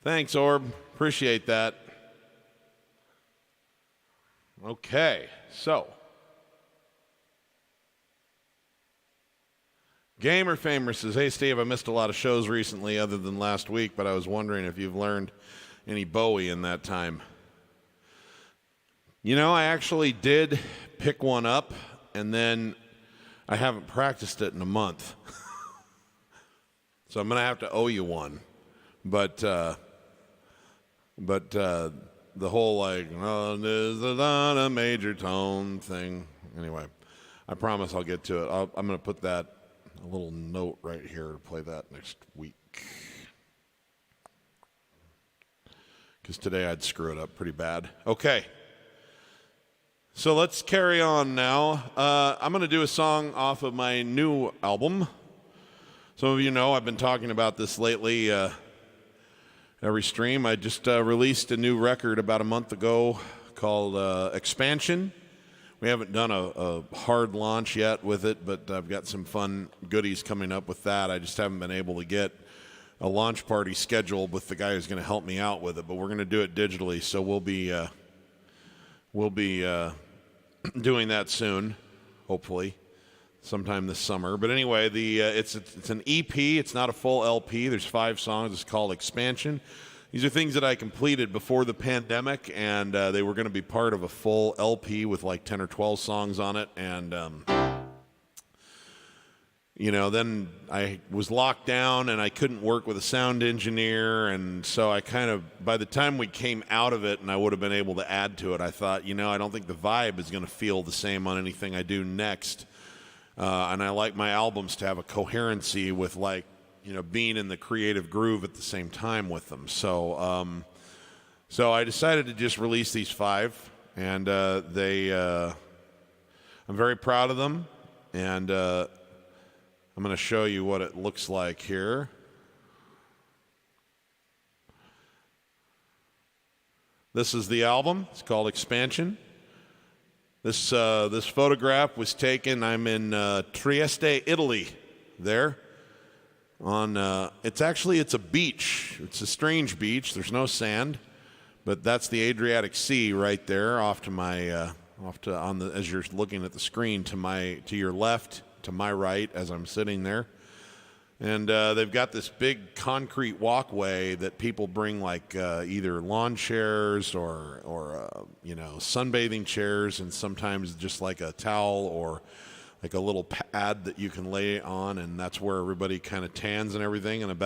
Thanks, Orb. Appreciate that. Okay, so. Gamer Famer says, hey, Steve, I missed a lot of shows recently other than last week, but I was wondering if you've learned any Bowie in that time. You know, I actually did pick one up, and then I haven't practiced it in a month. So I'm going to have to owe you one. But the whole, like, oh, this is not a major tone thing. Anyway, I promise I'll get to it. I'm going to put that, a little note right here to play that next week. Because today I'd screw it up pretty bad. Okay. So let's carry on now. I'm going to do a song off of my new album. Some of you know I've been talking about this lately. Every stream. I just released a new record about a month ago called Expansion. We haven't done a hard launch yet with it, but I've got some fun goodies coming up with that. I just haven't been able to get a launch party scheduled with the guy who's going to help me out with it, but we're going to do it digitally, so we'll be doing that soon, hopefully, sometime this summer. But anyway, it's an EP. It's not a full LP. There's 5 songs. It's called Expansion. These are things that I completed before the pandemic, and they were going to be part of a full LP with like 10 or 12 songs on it. And, then I was locked down, and I couldn't work with a sound engineer. And so I kind of, by the time we came out of it and I would have been able to add to it, I thought, I don't think the vibe is going to feel the same on anything I do next. And I like my albums to have a coherency with, like, being in the creative groove at the same time with them. So I decided to just release these 5, and I'm very proud of them, and I'm going to show you what it looks like here. This is the album. It's called Expansion. This photograph was taken. I'm in Trieste, Italy. There. It's a beach. It's a strange beach. There's no sand, but that's the Adriatic Sea right there, as you're looking at the screen, to your left, to my right, as I'm sitting there. And they've got this big concrete walkway that people bring, like either lawn chairs or sunbathing chairs, and sometimes just like a towel or like a little pad that you can lay on, and that's where everybody kind of tans and everything. And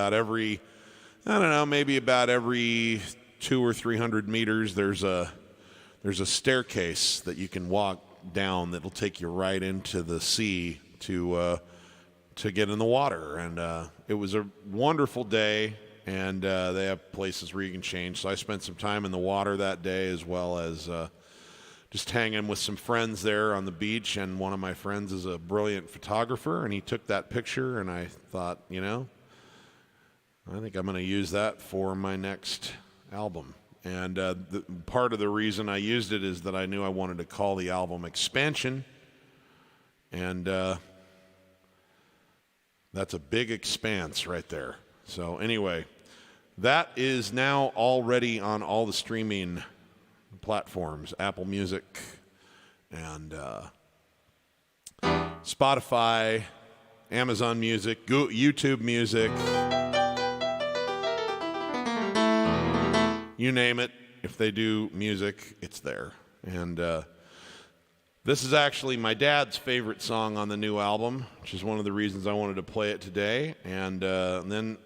maybe about every 200 or 300 meters, there's a staircase that you can walk down that'll take you right into the sea to get in the water. And it was a wonderful day, and they have places where you can change. So I spent some time in the water that day, as well as just hanging with some friends there on the beach. And one of my friends is a brilliant photographer, and he took that picture, and I thought, I think I'm going to use that for my next album. And part of the reason I used it is that I knew I wanted to call the album Expansion, and that's a big expanse right there. So anyway, that is now already on all the streaming platforms, Apple Music and Spotify, Amazon Music, YouTube Music, you name it. If they do music, it's there. And this is actually my dad's favorite song on the new album, which is one of the reasons I wanted to play it today. And then,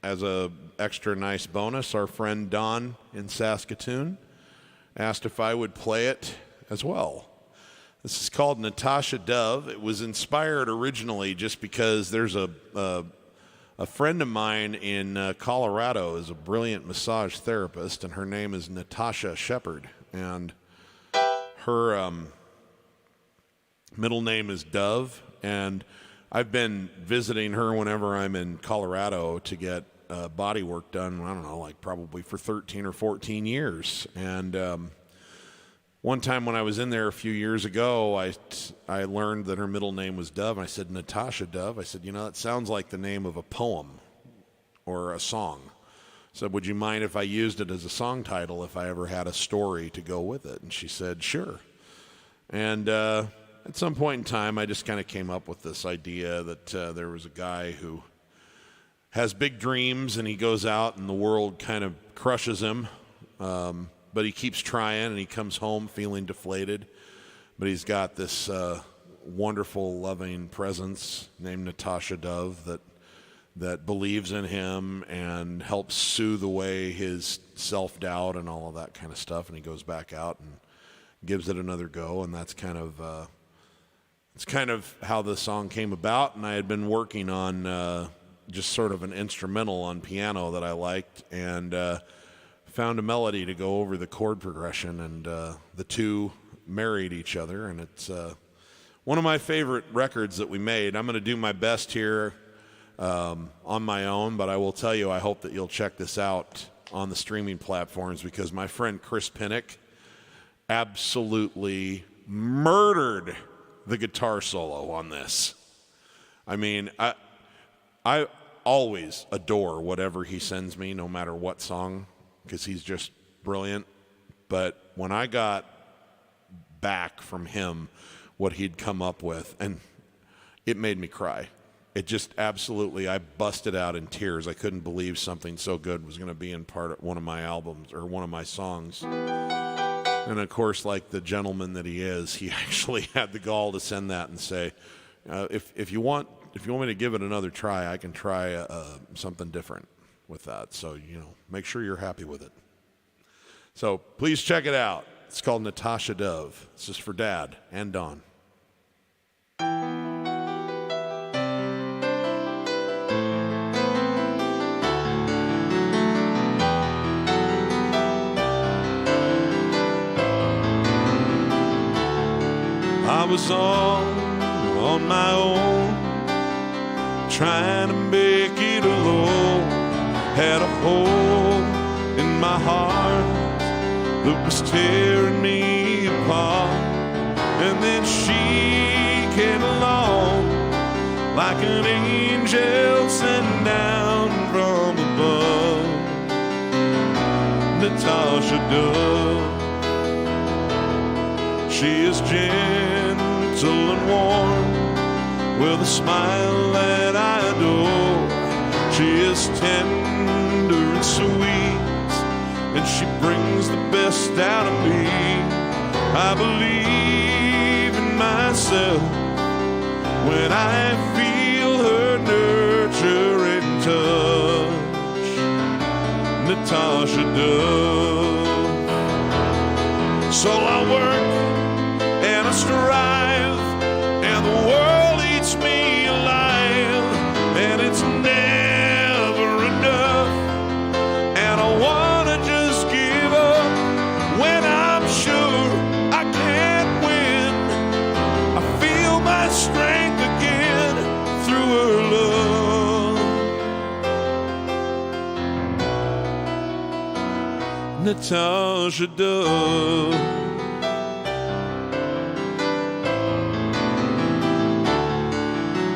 as a extra nice bonus, our friend Don in Saskatoon asked if I would play it as well. This is called Natasha Dove. It was inspired originally just because there's a friend of mine in Colorado is a brilliant massage therapist, and her name is Natasha Shepard, and her middle name is Dove, and I've been visiting her whenever I'm in Colorado to get body work done, I don't know, like probably for 13 or 14 years. And one time when I was in there a few years ago, I learned that her middle name was Dove. And I said, Natasha Dove. I said, you know, that sounds like the name of a poem or a song. I said, would you mind if I used it as a song title if I ever had a story to go with it? And she said, sure. And at some point in time, I just kind of came up with this idea that there was a guy who has big dreams, and he goes out and the world kind of crushes him, but he keeps trying, and he comes home feeling deflated. But he's got this wonderful, loving presence named Natasha Dove that believes in him and helps soothe away his self-doubt and all of that kind of stuff. And he goes back out and gives it another go, and that's kind of it's kind of how the song came about. And I had been working on just sort of an instrumental on piano that I liked, and found a melody to go over the chord progression, and the two married each other. And it's one of my favorite records that we made. I'm going to do my best here on my own, but I will tell you, I hope that you'll check this out on the streaming platforms, because my friend Chris Pinnock absolutely murdered the guitar solo on this. I mean, I always adore whatever he sends me, no matter what song, because he's just brilliant. But when I got back from him what he'd come up with, and it made me cry. It just absolutely, I busted out in tears. I couldn't believe something so good was going to be in part of one of my albums or one of my songs. And of course, like the gentleman that he is, he actually had the gall to send that and say, if you want me to give it another try, I can try something different with that. So, you know, make sure you're happy with it. So please check it out. It's called Natasha Dove. This is for Dad and Dawn. I was all on my own, trying to make it alone. Had a hole in my heart that was tearing me apart. And then she came along like an angel sent down from above. Natasha Dove. She is gentle and warm, with a smile that I adore. She is tender and sweet, and she brings the best out of me. I believe in myself when I feel her nurturing touch. Natasha Dove. So I work and I strive, and the world eats me alive, and it's never enough. And I wanna just give up when I'm sure I can't win. I feel my strength again through her love. Natasha Dove.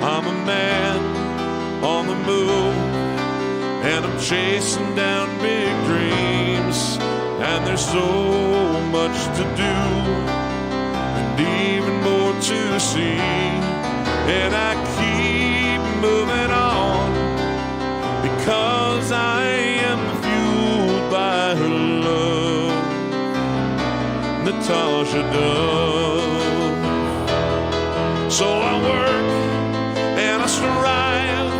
I'm a man on the move, and I'm chasing down big dreams, and there's so much to do, and even more to see, and I keep moving on, because I am fueled by her love. Natasha Dove. So I work and I strive,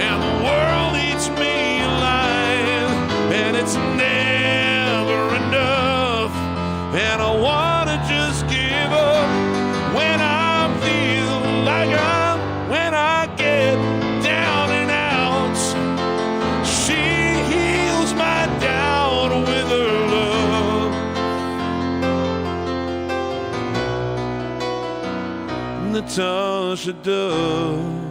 and the world eats me alive, and it's never enough. And I wanna just give up when I feel like when I get down and out. She heals my doubt with her love. Natasha Dove.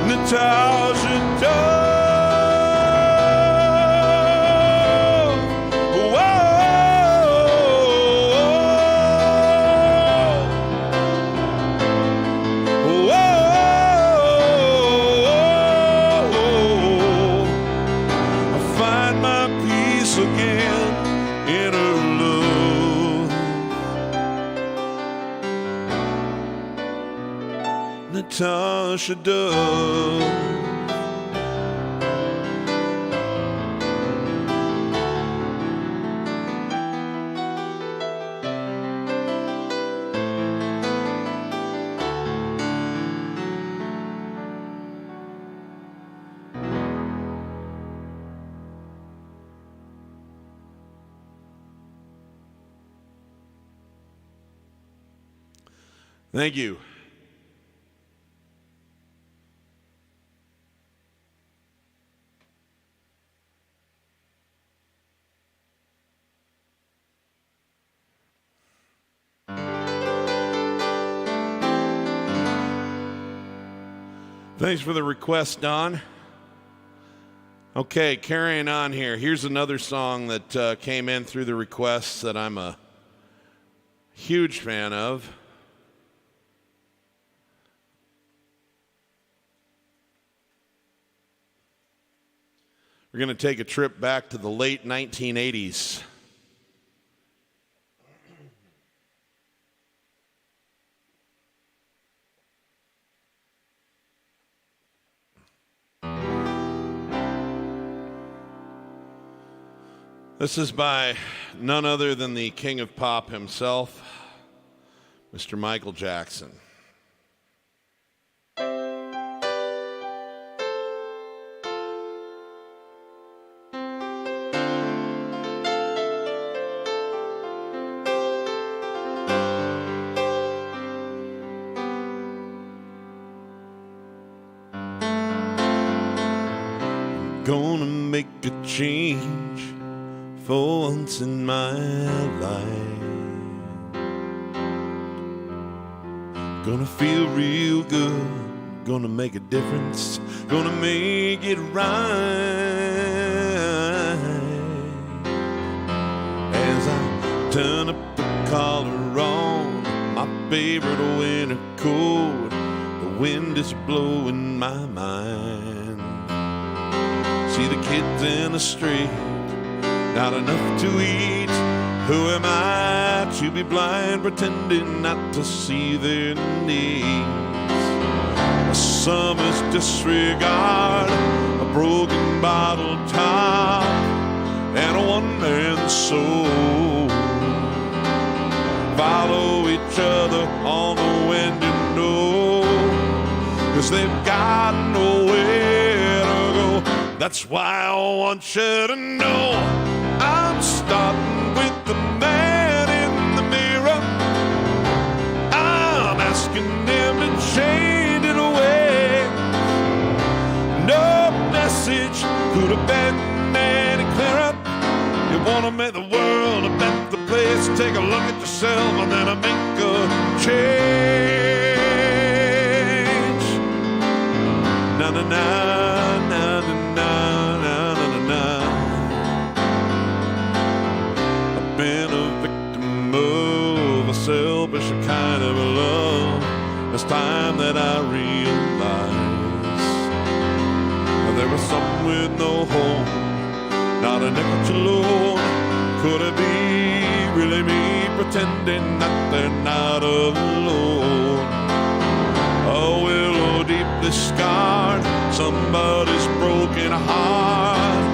Natasha Dove. I find my peace again in her love. Natasha Dove. Thank you. Thanks for the request, Don. Okay, carrying on here. Here's another song that came in through the requests that I'm a huge fan of. We're going to take a trip back to the late 1980s. This is by none other than the king of pop himself, Mr. Michael Jackson. Gonna make a change for once in my life. Gonna feel real good, gonna make a difference, gonna make it right. As I turn up the collar on my favorite winter coat, the wind is blowing my mind. See the kids in the street, not enough to eat. Who am I to be blind, pretending not to see their needs? A summer's disregard, a broken bottle top, and a one-man soul. Follow each other on the wind, you know, 'cause they've got nowhere to go. That's why I want you to know I'm starting with the man Wanna make the world a better place. Take a look at yourself and then I make a change. Na na na na na na na na na. I've been a victim of a selfish kind of love. It's time that I realize there was some with no home, not a nickel to loan. Could it be really me pretending that they're not alone? A willow deeply scarred, somebody's broken heart,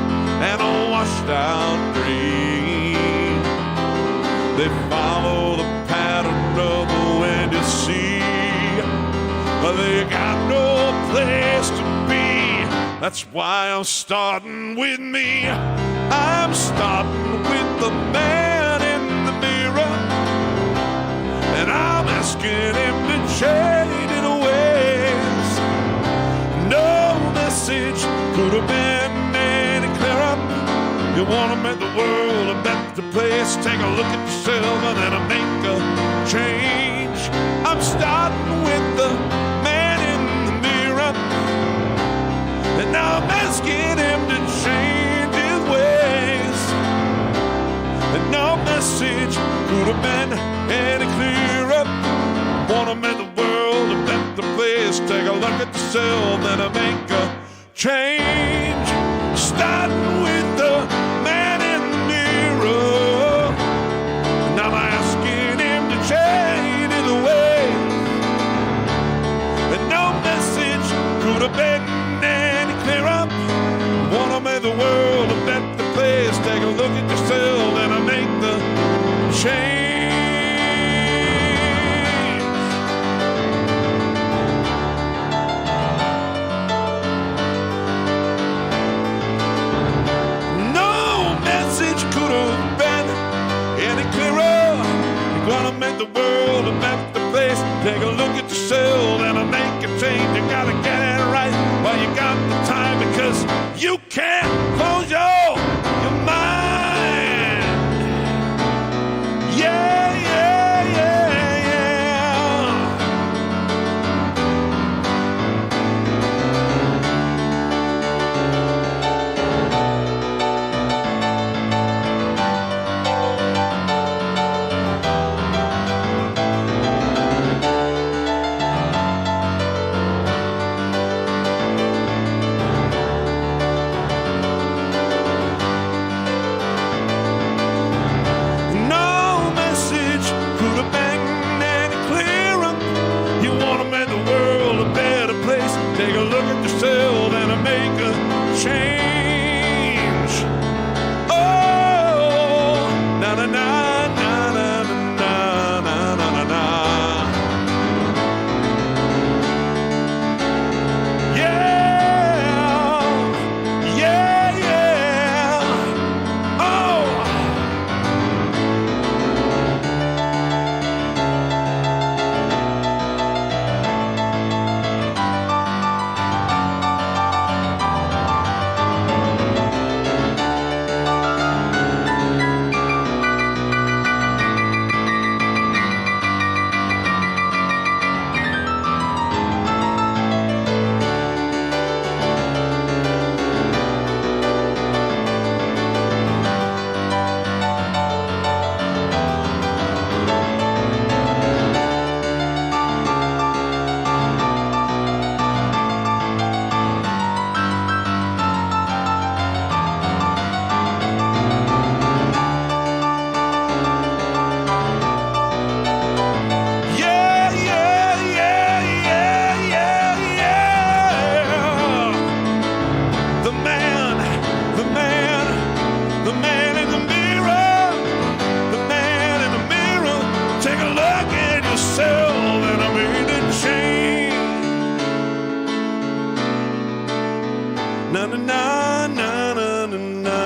and a washed out dream. They follow the pattern of the wind you see, but they got no place to be. That's why I'm starting with me. I'm starting with the man in the mirror, and I'm asking him to change the ways. No message could have been any clearer. You wanna make the world a better place? Take a look at yourself and then make a change. I'm starting with the man in the mirror, and now I'm asking him to change his ways. And no message could have been any clearer. Wanna make the world a better place? Take a look at yourself and make a change. Starting with the man in the mirror, and I'm asking him to change his ways. And no message could have been any clearer. Wanna make the world a better place? Take a look at yourself and make the change. No message could have been any clearer. You wanna make the world a better place? Take a look at yourself and make a change. You gotta get it right while you got the time, because you can't close your mind. Yeah, yeah, yeah, yeah. Take a look at yourself and make a change. Oh, na na na na na na na na na na. Yeah, yeah, yeah. Oh. na na na na na na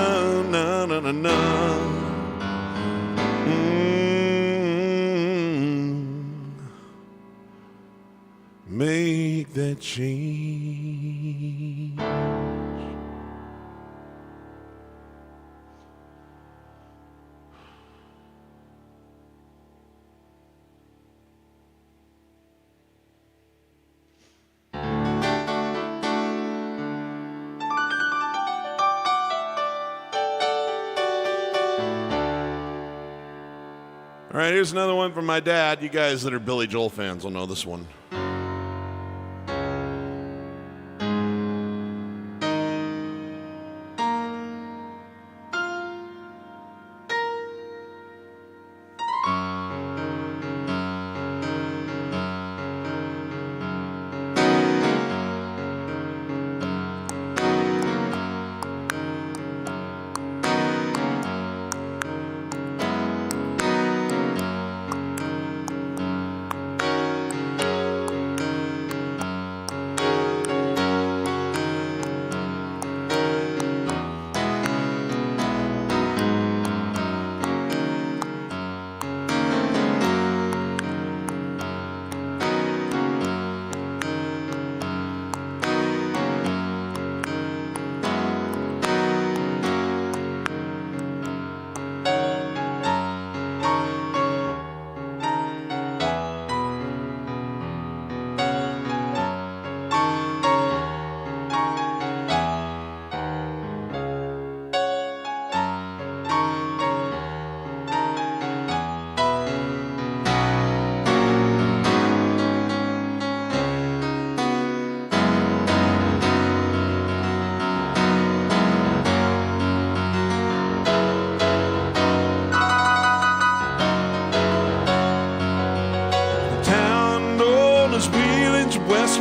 na na na na. Make that change. All right, here's another one from my dad. You guys that are Billy Joel fans will know this one.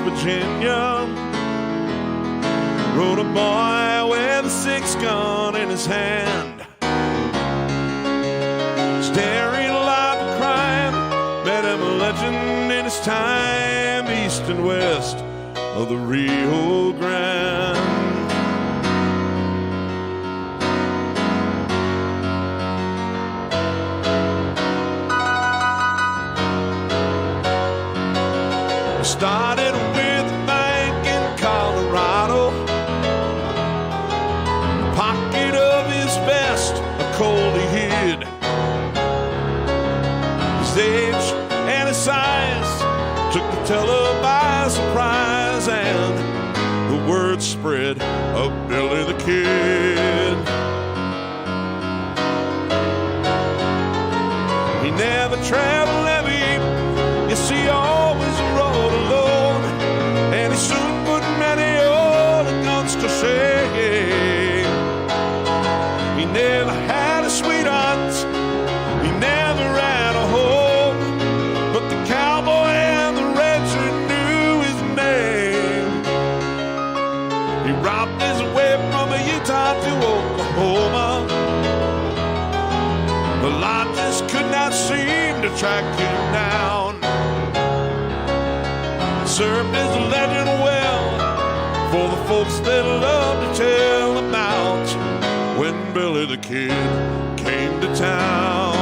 Virginia, rode a boy with a 6-gun in his hand, staring like a crime, made him a legend in his time, east and west of the Rio Grande. Started with a bank in Colorado, pocket of his vest, a cold he hid. His age and his size took the teller by surprise, and the word spread of Billy the Kid. He never traveled heavy, yes, he always rode alone, and he soon put many old guns to shame. He never had a sweetheart, he never had a home, but the cowboy and the rancher knew his name. He robbed his way from Utah to Oklahoma. The lodges could not seem to track him down. Served his legend well for the folks that love to tell about when Billy the Kid came to town.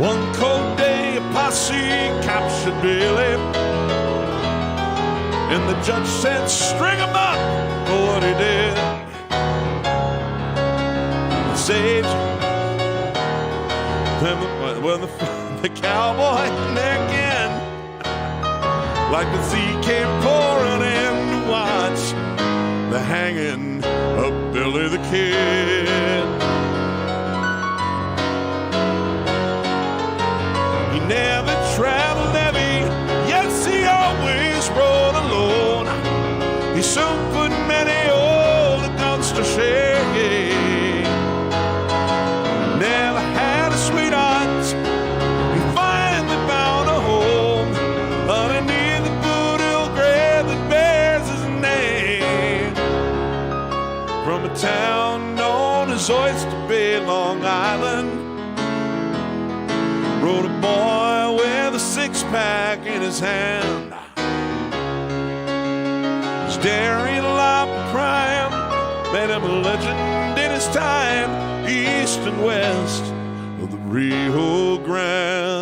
One cold day, a posse captured Billy, and the judge said, "String him up for what he did." Sage, the cowboy neck in, like the sea came pouring in to watch the hanging of Billy the Kid. Never traveled heavy, yes, he always rode alone. He soon put many old guns to shame. Never had a sweetheart, Long Island. Rode a boy with a six-pack in his hand. His daring life of crime made him a legend in his time, east and west of the Rio Grande.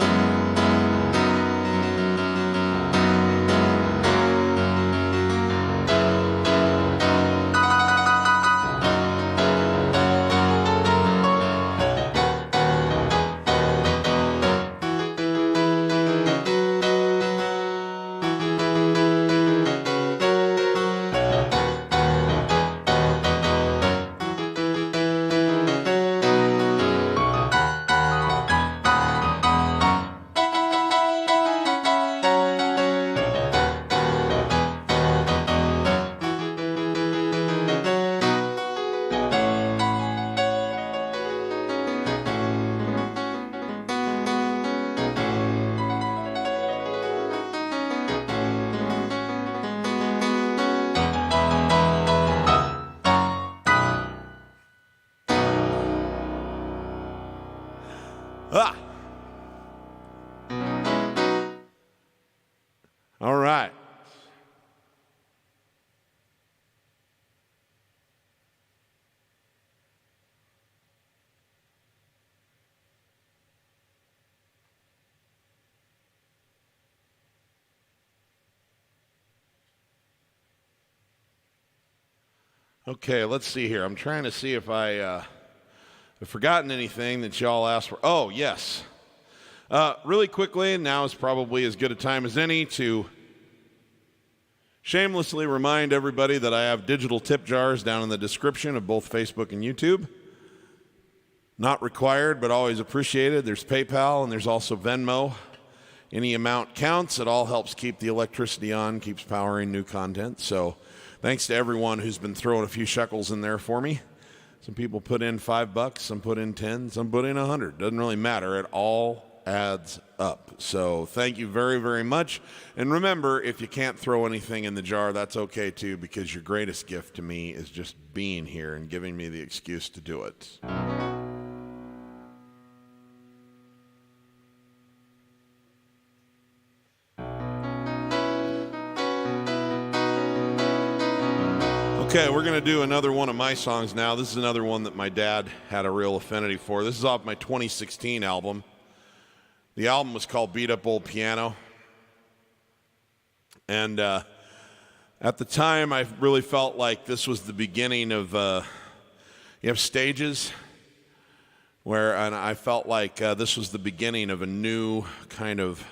All right. Okay, let's see here. I'm trying to see if I've forgotten anything that y'all asked for. Oh, yes. Really quickly, now is probably as good a time as any to shamelessly remind everybody that I have digital tip jars down in the description of both Facebook and YouTube. Not required, but always appreciated. There's PayPal, and there's also Venmo. Any amount counts. It all helps keep the electricity on, keeps powering new content. So thanks to everyone who's been throwing a few shekels in there for me. Some people put in $5, some put in 10, some put in 100. Doesn't really matter. It all adds up. So thank you very, very much. And remember, if you can't throw anything in the jar, that's okay too, because your greatest gift to me is just being here and giving me the excuse to do it. Okay, we're going to do another one of my songs now. This is another one that my dad had a real affinity for. This is off my 2016 album. The album was called Beat Up Old Piano. And at the time, I really felt like this was the beginning of, you have stages where, and I felt like this was the beginning of a new kind of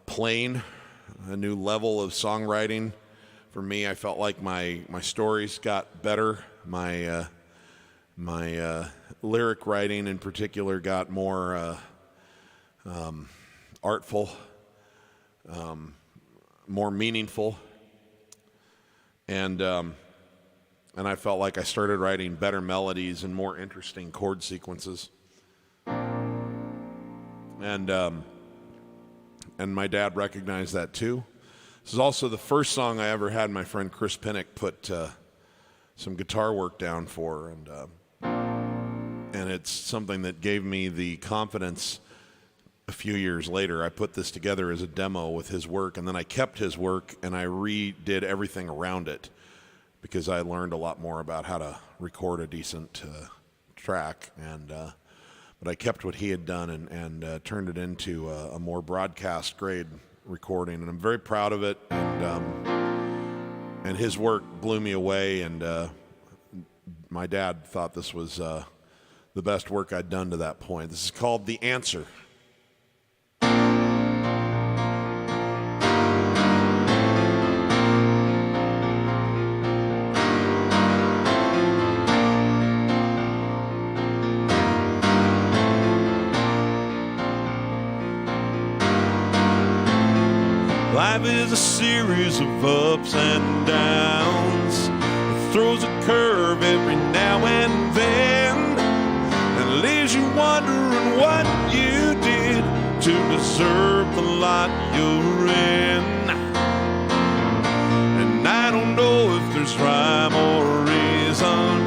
plane, a new level of songwriting. For me, I felt like my stories got better. My lyric writing in particular got more artful, more meaningful, and I felt like I started writing better melodies and more interesting chord sequences. And my dad recognized that too. This is also the first song I ever had my friend Chris Pinnock put some guitar work down for, and it's something that gave me the confidence. A few years later, I put this together as a demo with his work, and then I kept his work and I redid everything around it because I learned a lot more about how to record a decent track. But I kept what he had done and turned it into a more broadcast grade recording, and I'm very proud of it. And his work blew me away, and my dad thought this was the best work I'd done to that point. This is called The Answer. Life is a series of ups and downs. It throws a curve every now and then and leaves you wondering what you did to deserve the lot you're in. And I don't know if there's rhyme or reason,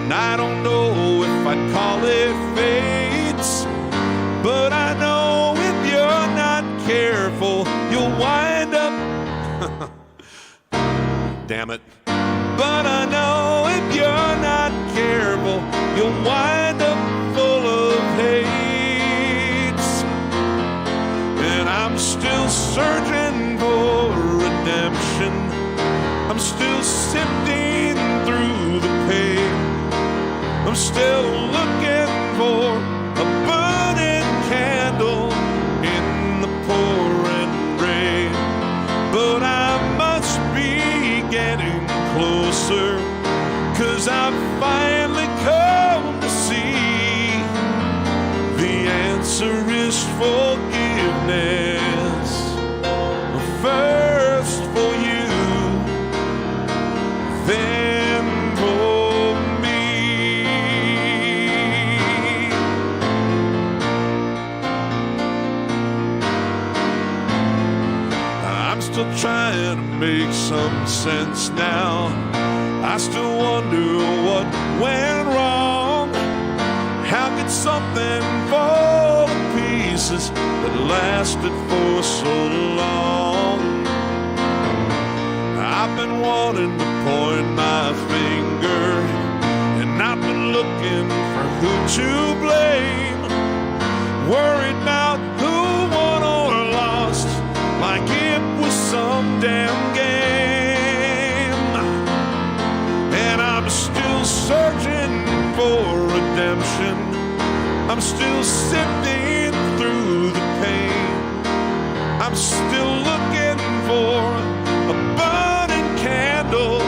and I don't know if I'd call it fate. But I know if you're not careful, you'll wind up. Damn it. But I know if you're not careful, you'll wind up full of hate. And I'm still searching for redemption. I'm still sifting through the pain. I'm still looking for a burning candle in the pouring rain. But I must be getting closer, 'cause I've finally come to see the answer is forgiveness. First for you, then for me. I'm still trying to make some sense now. I still wonder what went wrong. How could something fall to pieces that lasted for so long? I've been wanting to point my finger, and I've been looking for who to blame. Worried about who won or lost, like it was some damn game. And I'm still searching for redemption. I'm still sifting through the pain. I'm still looking for a burning candle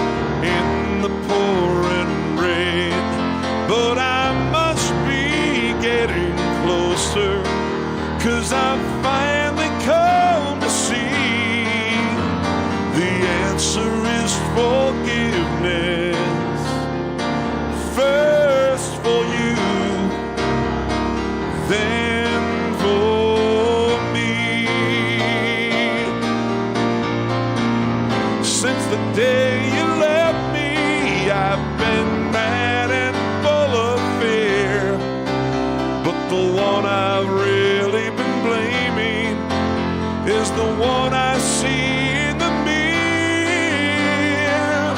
in the pouring rain. But I must be getting closer, 'cause I've finally come to see the answer is forgiveness. First for you, then for me. Since the day you left me, I've been mad and full of fear. But the one I've really been blaming is the one I see in the mirror.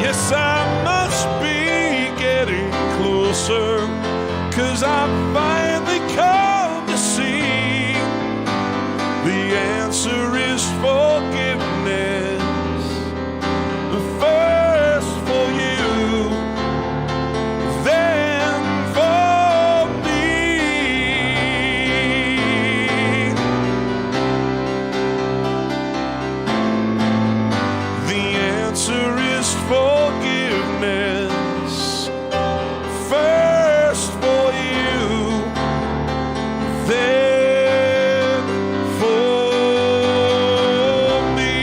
Yes, I must be getting closer, 'cause I've finally come to see the answer is forgiveness. First for you, then for me. The answer is forgiveness. First for you, then for me.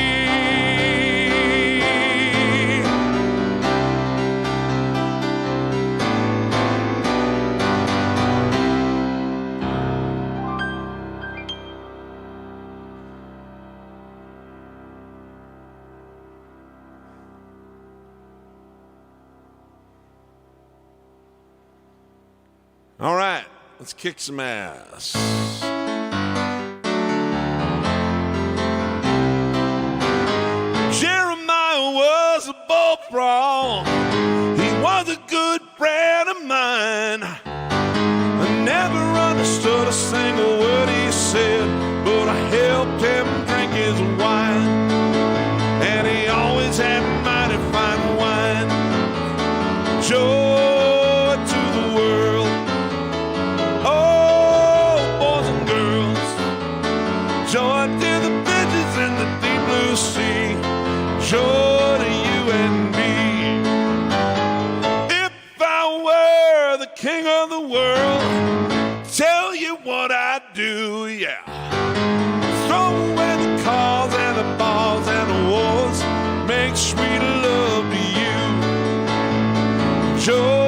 All right, let's kick some ass. Jeremiah was a bullfrog. He was a good friend of mine. I never understood a single word he said, but I helped him drink his wine. And he always had mighty fine wine. Joy to the world. Oh, boys and girls. Joy to the bitches in the deep blue sea. Joy to you and me. If I were the king of the world, tell you what I'd do, yeah. Throw away the cars and the bars and the wars. Make sweet love to you. Joy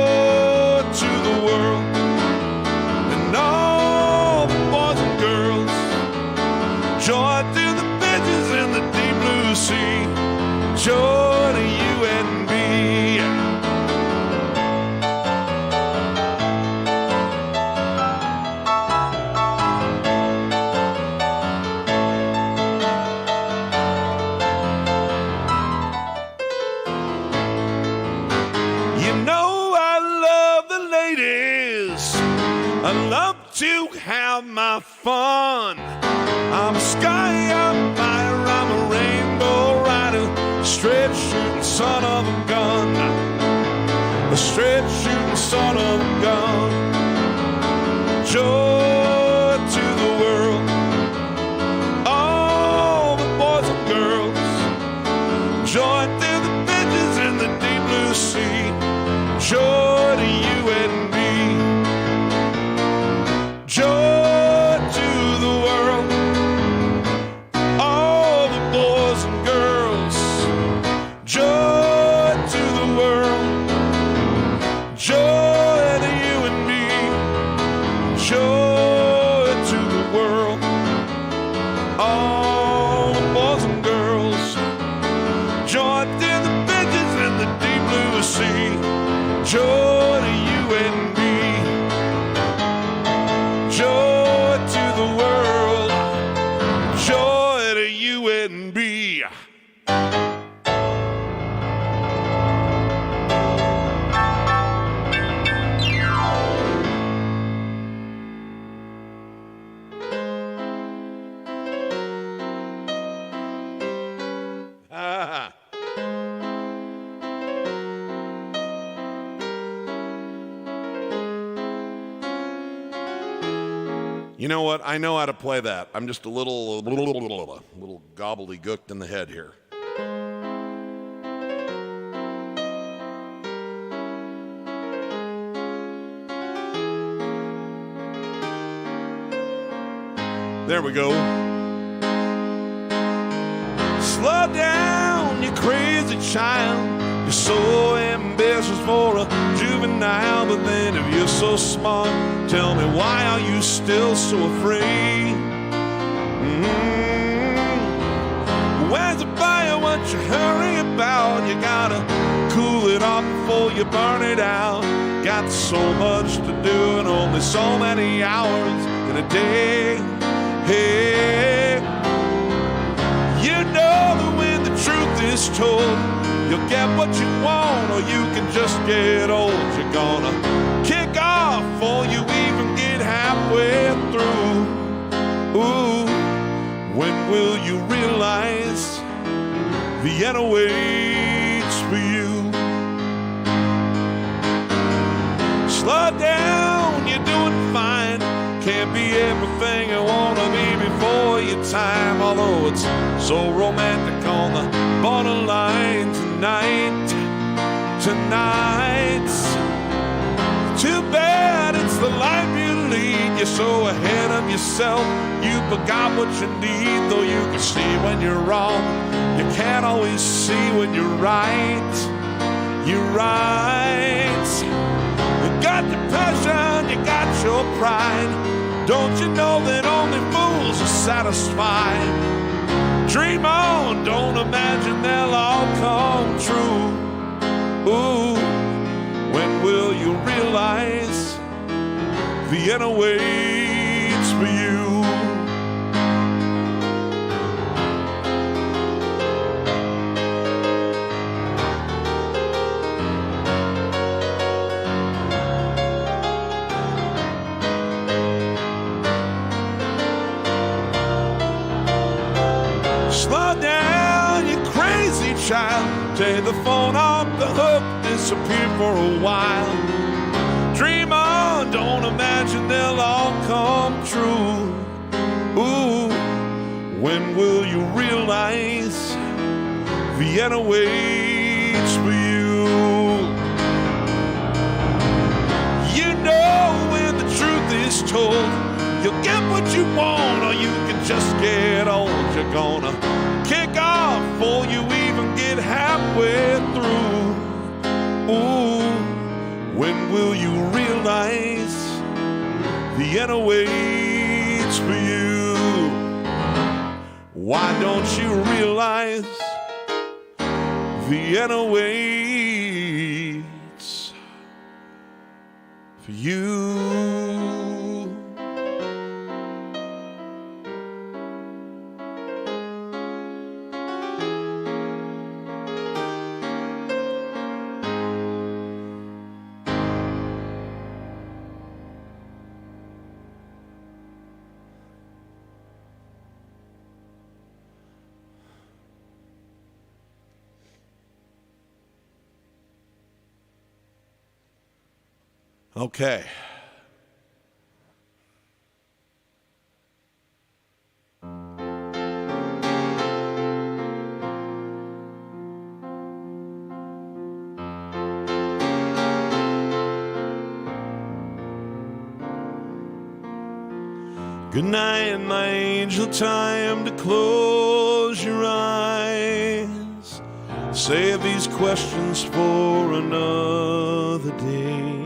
I love to have my fun. I'm a sky up fire, I'm a rainbow rider, a straight shooting son of a gun, a straight shooting son of a gun. Joy to the world, all the boys and girls. Joy through the bitches in the deep blue sea. Joy to you and me. Joy to the world, all the boys and girls. Joy to the world, joy to you and me. Joy to the world, all the boys and girls. Joy to the bitches in the deep blue sea. Joy to you and me. Joy to the world. Joy to you and me. You know what? I know how to play that. I'm just a little gobbledygooked in the head here. There we go. Slow down, you crazy child. You're so ambitious for a juvenile, but then if you're so smart, tell me why are you still so afraid? Where's the fire? What you hurry about? You gotta cool it off before you burn it out. Got so much to do and only so many hours in a day. Hey, you know that when the truth is told, you'll get what you want, or you can just get old. You're gonna kick off before you even get halfway through. Ooh, when will you realize Vienna waits for you? Slow down, you're doing fine. Can't be everything you wanna be before your time. Although it's so romantic on the borderline tonight. Too bad it's the life you lead. You're so ahead of yourself, you forgot what you need. Though you can see when you're wrong, you can't always see when you're right. You're right. You got your passion, you got your pride. Don't you know that only fools are satisfied? Dream on, don't imagine they'll all come true. Ooh, when will you realize Vienna waits for you? Slow down, you crazy child. Take the phone off the hook, disappear for a while. Dream on, don't imagine they'll all come true. Ooh, when will you realize Vienna waits for you? You know when the truth is told, you'll get what you want, or you can just get old. You're gonna kick off before you even get halfway through. Ooh, when will you realize Vienna waits for you? Why don't you realize Vienna waits for you? Okay. Good night, my angel, time to close your eyes. Save these questions for another day.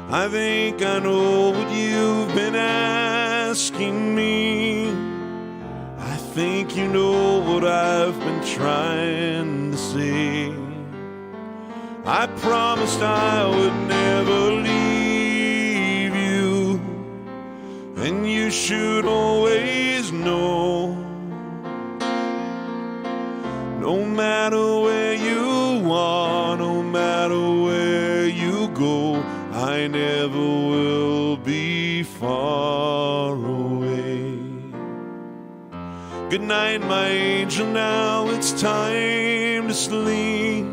I think I know what you've been asking me. I think you know what I've been trying to say. I promised I would never leave you, and you should always know, no matter where you are, no matter where you go, I never will be far away. Good night, my angel, now it's time to sleep.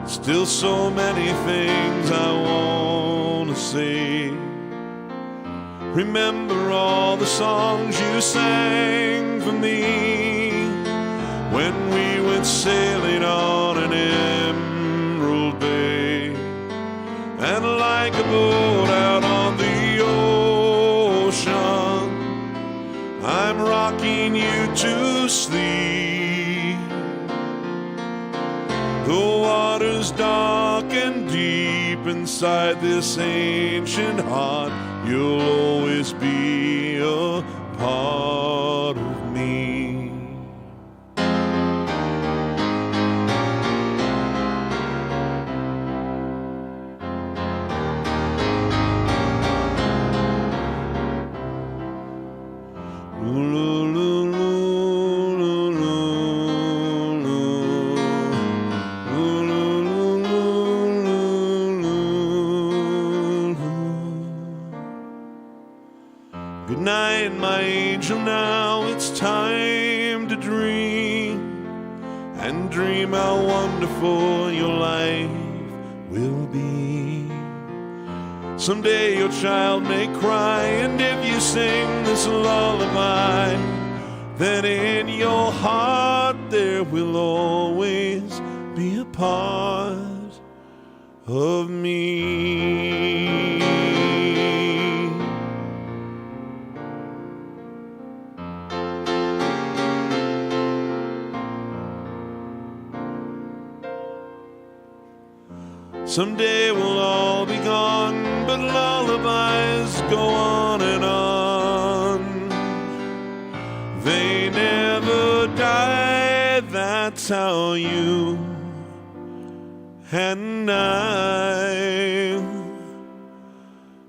Still so many things I want to say. Remember all the songs you sang for me when we went sailing on an emerald bay. And like a boat out on the ocean, I'm rocking you to sleep. The water's dark and deep inside this ancient heart. You'll always be a part of me. Good night, my angel, now it's time to dream, and dream how wonderful your life will be. Someday your child may cry, and if you sing this lullaby, then in your heart there will always be a part of me. Someday we'll all be gone, but lullabies go on and on. They never die, that's how you and I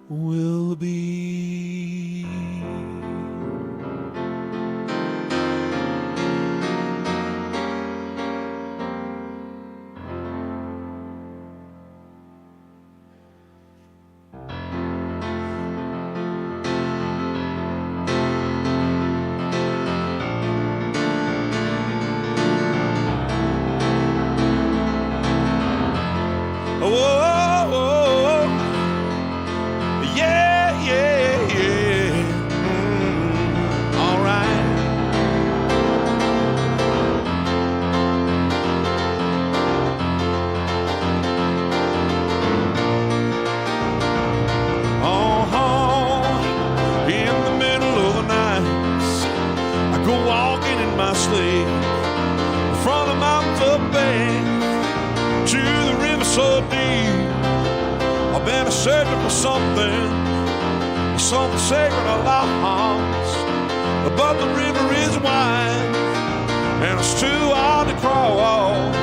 will be. Searching for something sacred or lost, but the river is wide and it's too hard to cross.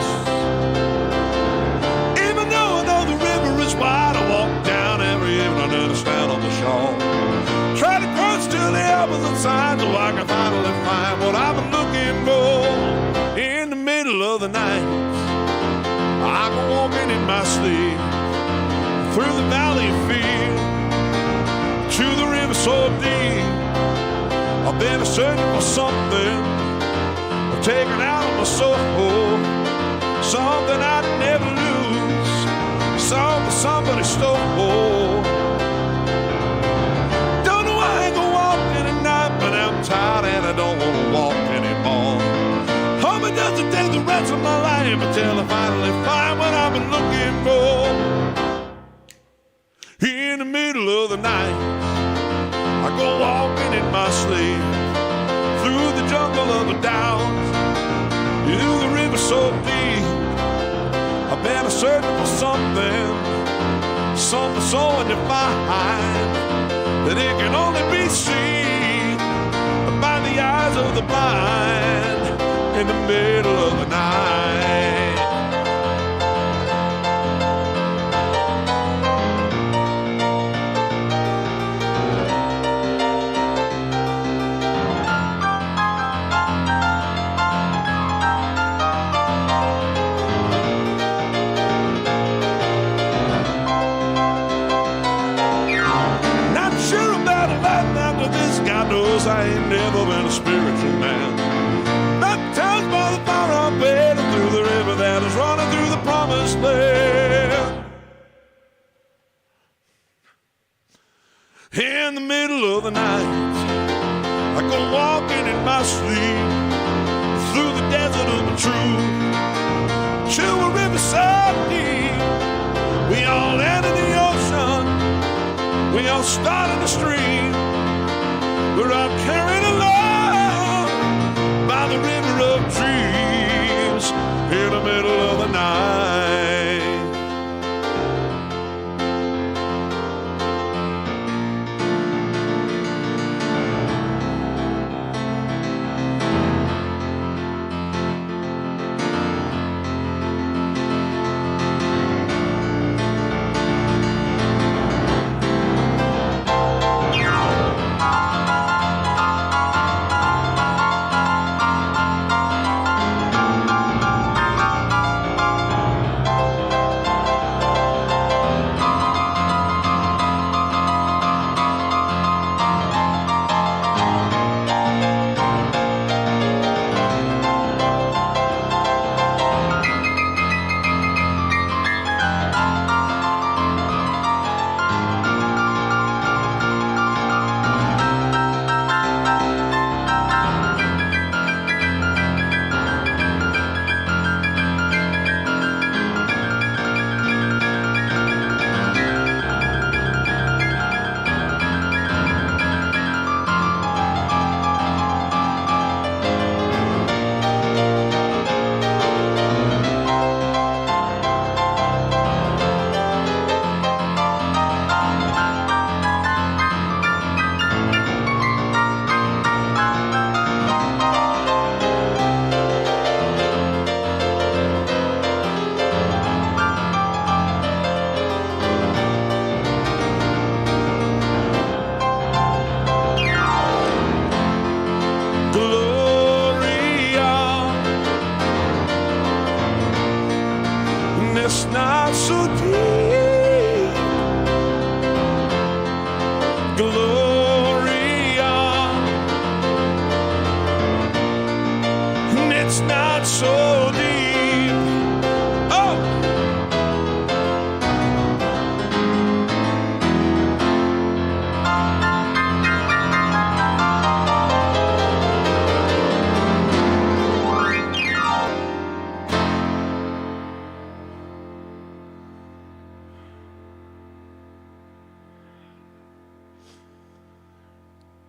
Even though I know the river is wide, I walk down every evening and stand on the shore. Try to cross to the opposite side so I can finally find what I've been looking for. In the middle of the night, I go walking in my sleep through the valley field to the river so deep. I've been searching for something taken out of my soul, something I'd never lose, something somebody store. Don't know why I go walking at night, but I'm tired and I don't want to walk anymore. Hope it doesn't take the rest of my life until I finally find what I've been looking for. In the middle of the night, I go walking in my sleep through the jungle of the downs, through the river so deep. I've been searching for something so undefined that it can only be seen by the eyes of the blind in the middle of the night. I ain't never been a spiritual man. Baptized by the fire on bed and through the river that is running through the promised land. In the middle of the night, I go walking in my sleep through the desert of the truth, to a river so deep. We all land in the ocean, we all start in the stream. We're all carried along by the river of dreams in the middle of the night.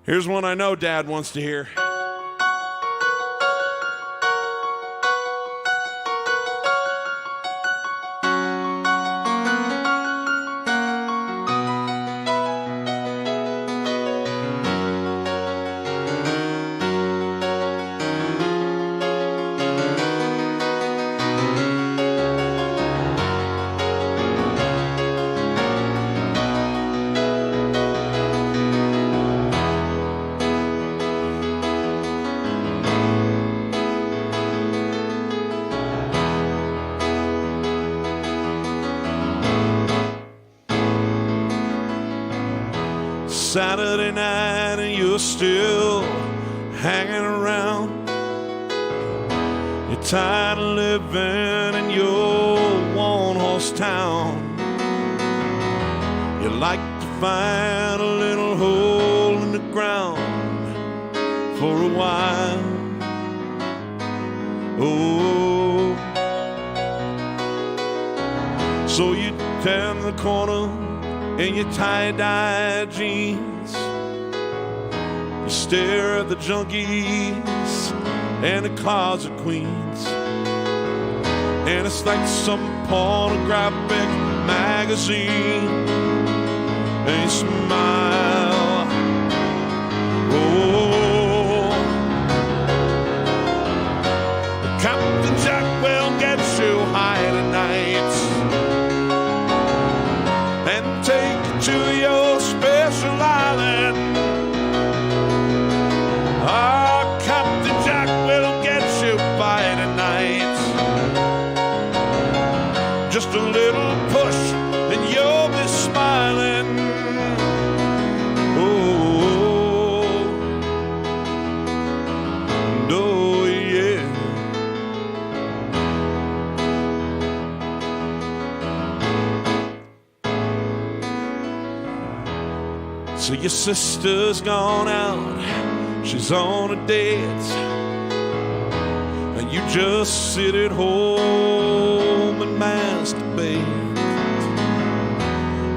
Here's one I know Dad wants to hear. Saturday night and you're still hanging around. You're tired of living in your one-horse town. like to find a little hole in the ground for a while. Oh, so you turn the corner in your tie-dye jeans. You stare at the junkies and the closet queens, and it's like some pornographic magazine. And you smile. Oh, Captain Jack will get you high tonight and take you to your special island. Ah, Captain Jack will get you by tonight. Just a little push and you'll be smiling. Oh, and oh yeah. So your sister's gone out, she's on a date, and you just sit at home and masturbate.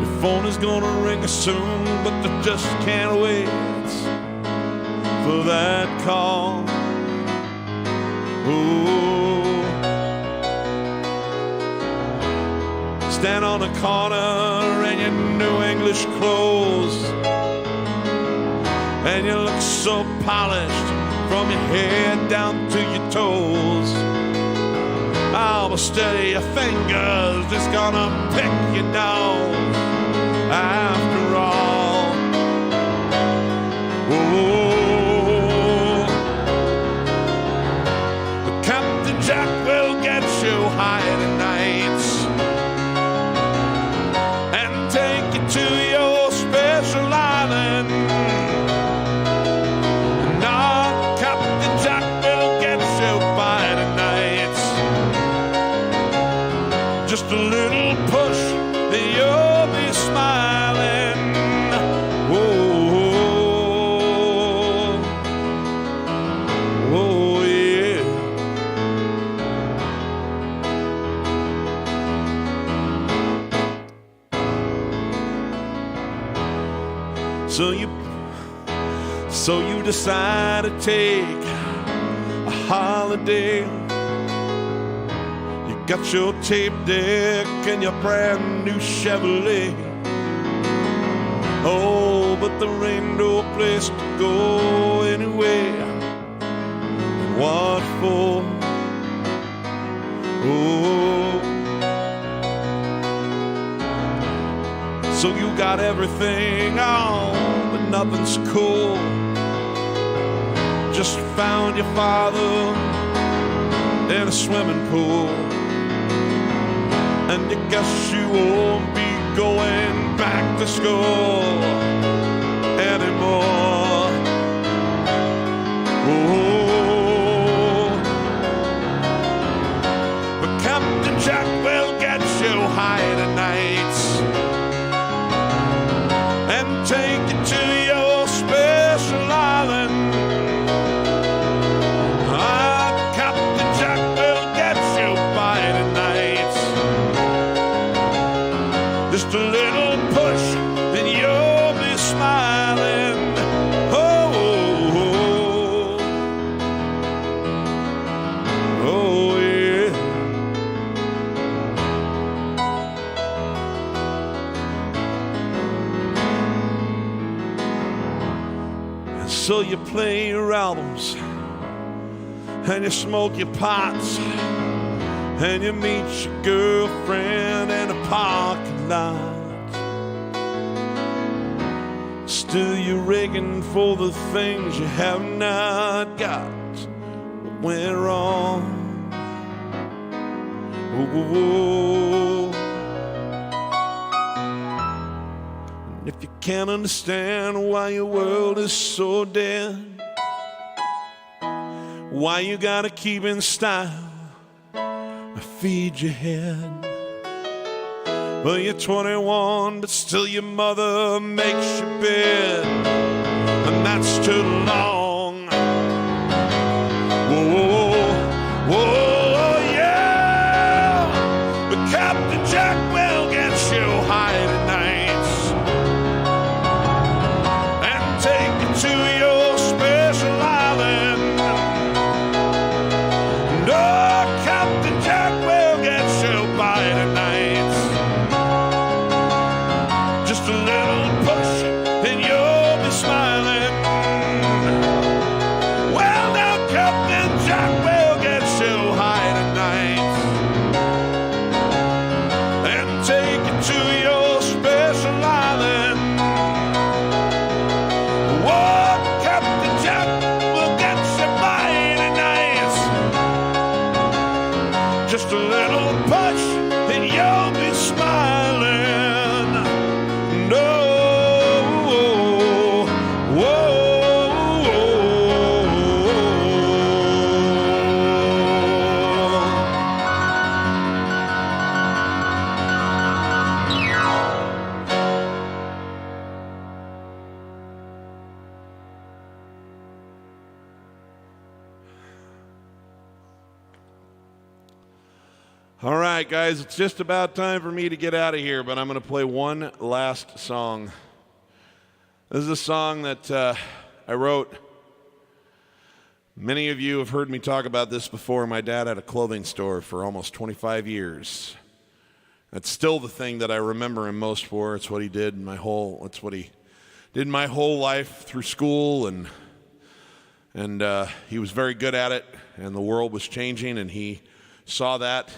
Your phone is gonna ring soon, but they just can't wait for that call. Oh, stand on the corner in your new English clothes, and you look so polished from your head down to your toes. Oh, but steady your fingers, it's gonna pick you down after all. Oh, but Captain Jack will get you high tonight and take you to your special island. Just a little push and you'll be smiling. Oh, oh yeah. So you decide to take a holiday. Got your tape deck and your brand new Chevrolet. Oh, but there ain't no place to go anyway. What for? Oh, so you got everything on, but nothing's cool. Just found your father in a swimming pool, and you guess you won't be going back to school anymore. Oh, but Captain Jack will get you high tonight and take you to your special island. Ah, Captain Jack will get you by tonight. Just a little push and you'll be smiling. Oh, oh yeah. And so you play your albums and you smoke your pots and you meet your girlfriend in a parking lot. Still you're rigging for the things you have not got. What went wrong? Oh, oh, oh. And if you can't understand why your world is so dead, why you gotta keep in style, feed your head. Well, you're 21, but still your mother makes your bed, and that's too long. Whoa, whoa, yeah. But Captain Jack will get you high tonight and take you to your special island. No, Captain Jack will get you by tonight. Just a little push and you'll be smiling. Well, now Captain Jack will get you high tonight and take you to your special island. Whoa, Captain Jack will get you by tonight. Just a little push and you'll be smiling. No, whoa. All right, guys, it's just about time for me to get out of here, but I'm going to play one last song. This is a song that I wrote. Many of you have heard me talk about this before. My dad had a clothing store for almost 25 years. That's still the thing that I remember him most for. It's what he did my whole life through school, and he was very good at it, and the world was changing, and he saw that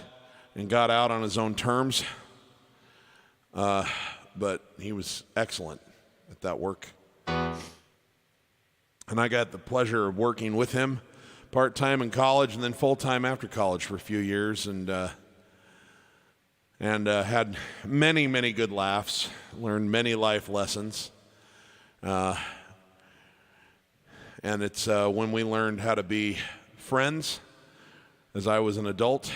and got out on his own terms. But he was excellent at that work. And I got the pleasure of working with him part-time in college and then full-time after college for a few years, and had many, many good laughs, learned many life lessons. And it's when we learned how to be friends as I was an adult.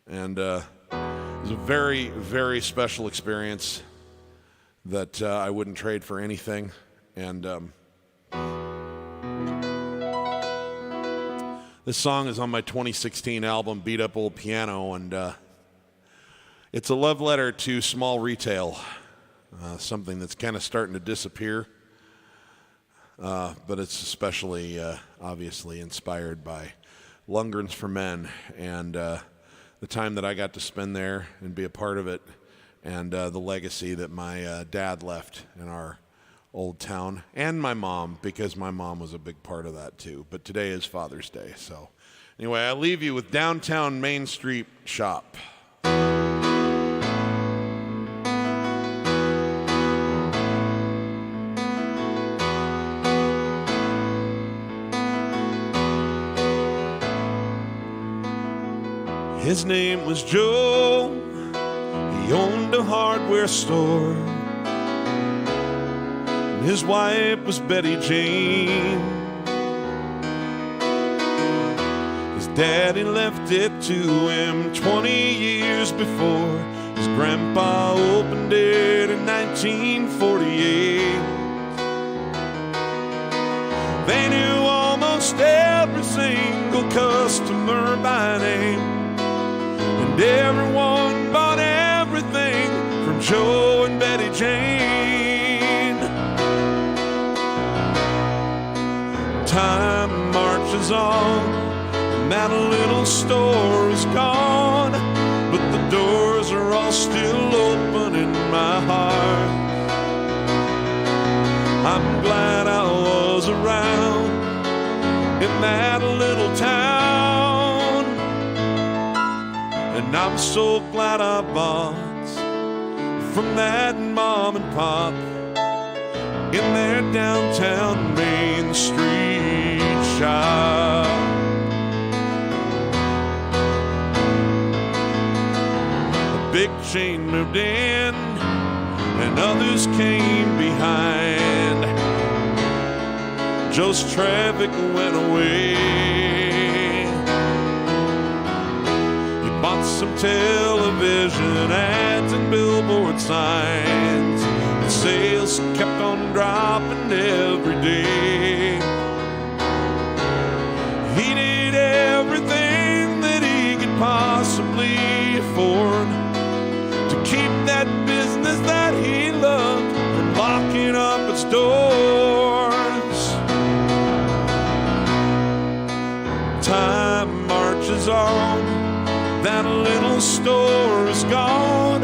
And it was a very, very special experience that I wouldn't trade for anything. And this song is on my 2016 album, Beat Up Old Piano, and it's a love letter to small retail, something that's kind of starting to disappear, but it's especially obviously inspired by Lungrin's for Men, and the time that I got to spend there and be a part of it, and the legacy that my dad left in our old town, and my mom, because my mom was a big part of that too. But today is Father's Day, so anyway, I leave you with Downtown Main Street Shoppe. His name was Joe, he owned a hardware store. And his wife was Betty Jane. His daddy left it to him 20 years before. His grandpa opened it in 1948. They knew almost every single customer by name. And everyone bought everything from Joe and Betty Jane. Time marches on, and that little store is gone, but the doors are all still open in my heart. I'm glad I was around in that little town, and I'm so glad I bought from that mom and pop in their downtown Main Street shop. A big chain moved in and others came behind. Joe's traffic went away. He bought some television ads and billboard signs. The sales kept on dropping every day. He did everything that he could possibly afford to keep that business that he loved from locking up its doors. Time marches on, that little store is gone,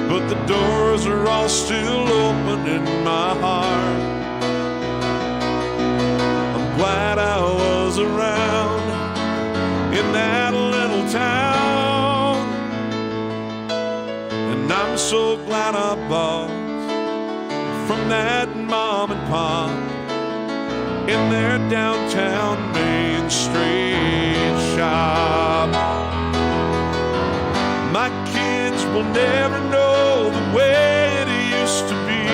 but the doors are all still open in my heart. I'm glad I was around in that little town, and I'm so glad I bought from that mom and pop in their downtown Main Street shop. My kids will never know the way it used to be.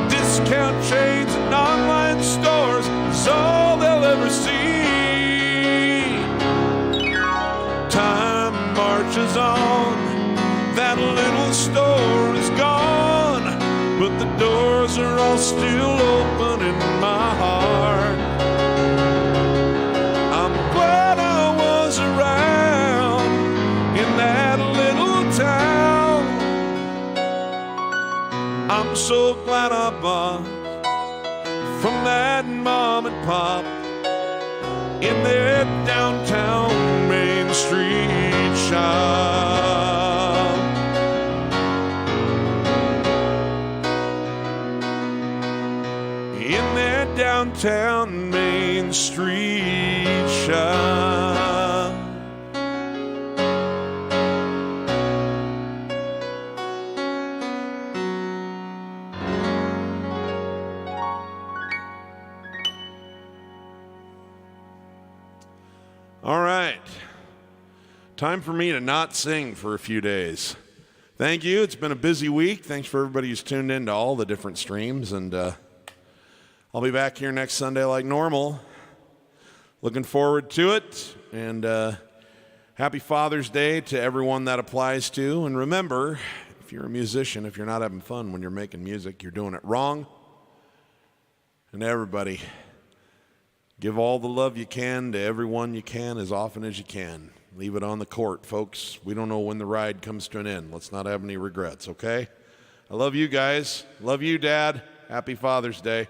Discount chains and online stores is all they'll ever see. Time marches on, that little store is gone, but the doors are all still open in my heart. I'm glad I was around in that little town. I'm so glad I bought from that mom and pop in their downtown Main Street shop. In their downtown Main Street shop. All right, time for me to not sing for a few days. Thank you. It's been a busy week. Thanks for everybody who's tuned in to all the different streams, and I'll be back here next Sunday like normal. Looking forward to it, and happy Father's Day to everyone that applies to. And remember, if you're a musician, if you're not having fun when you're making music, you're doing it wrong. And everybody, give all the love you can to everyone you can as often as you can. Leave it on the court, folks. We don't know when the ride comes to an end. Let's not have any regrets, okay? I love you guys. Love you, Dad. Happy Father's Day.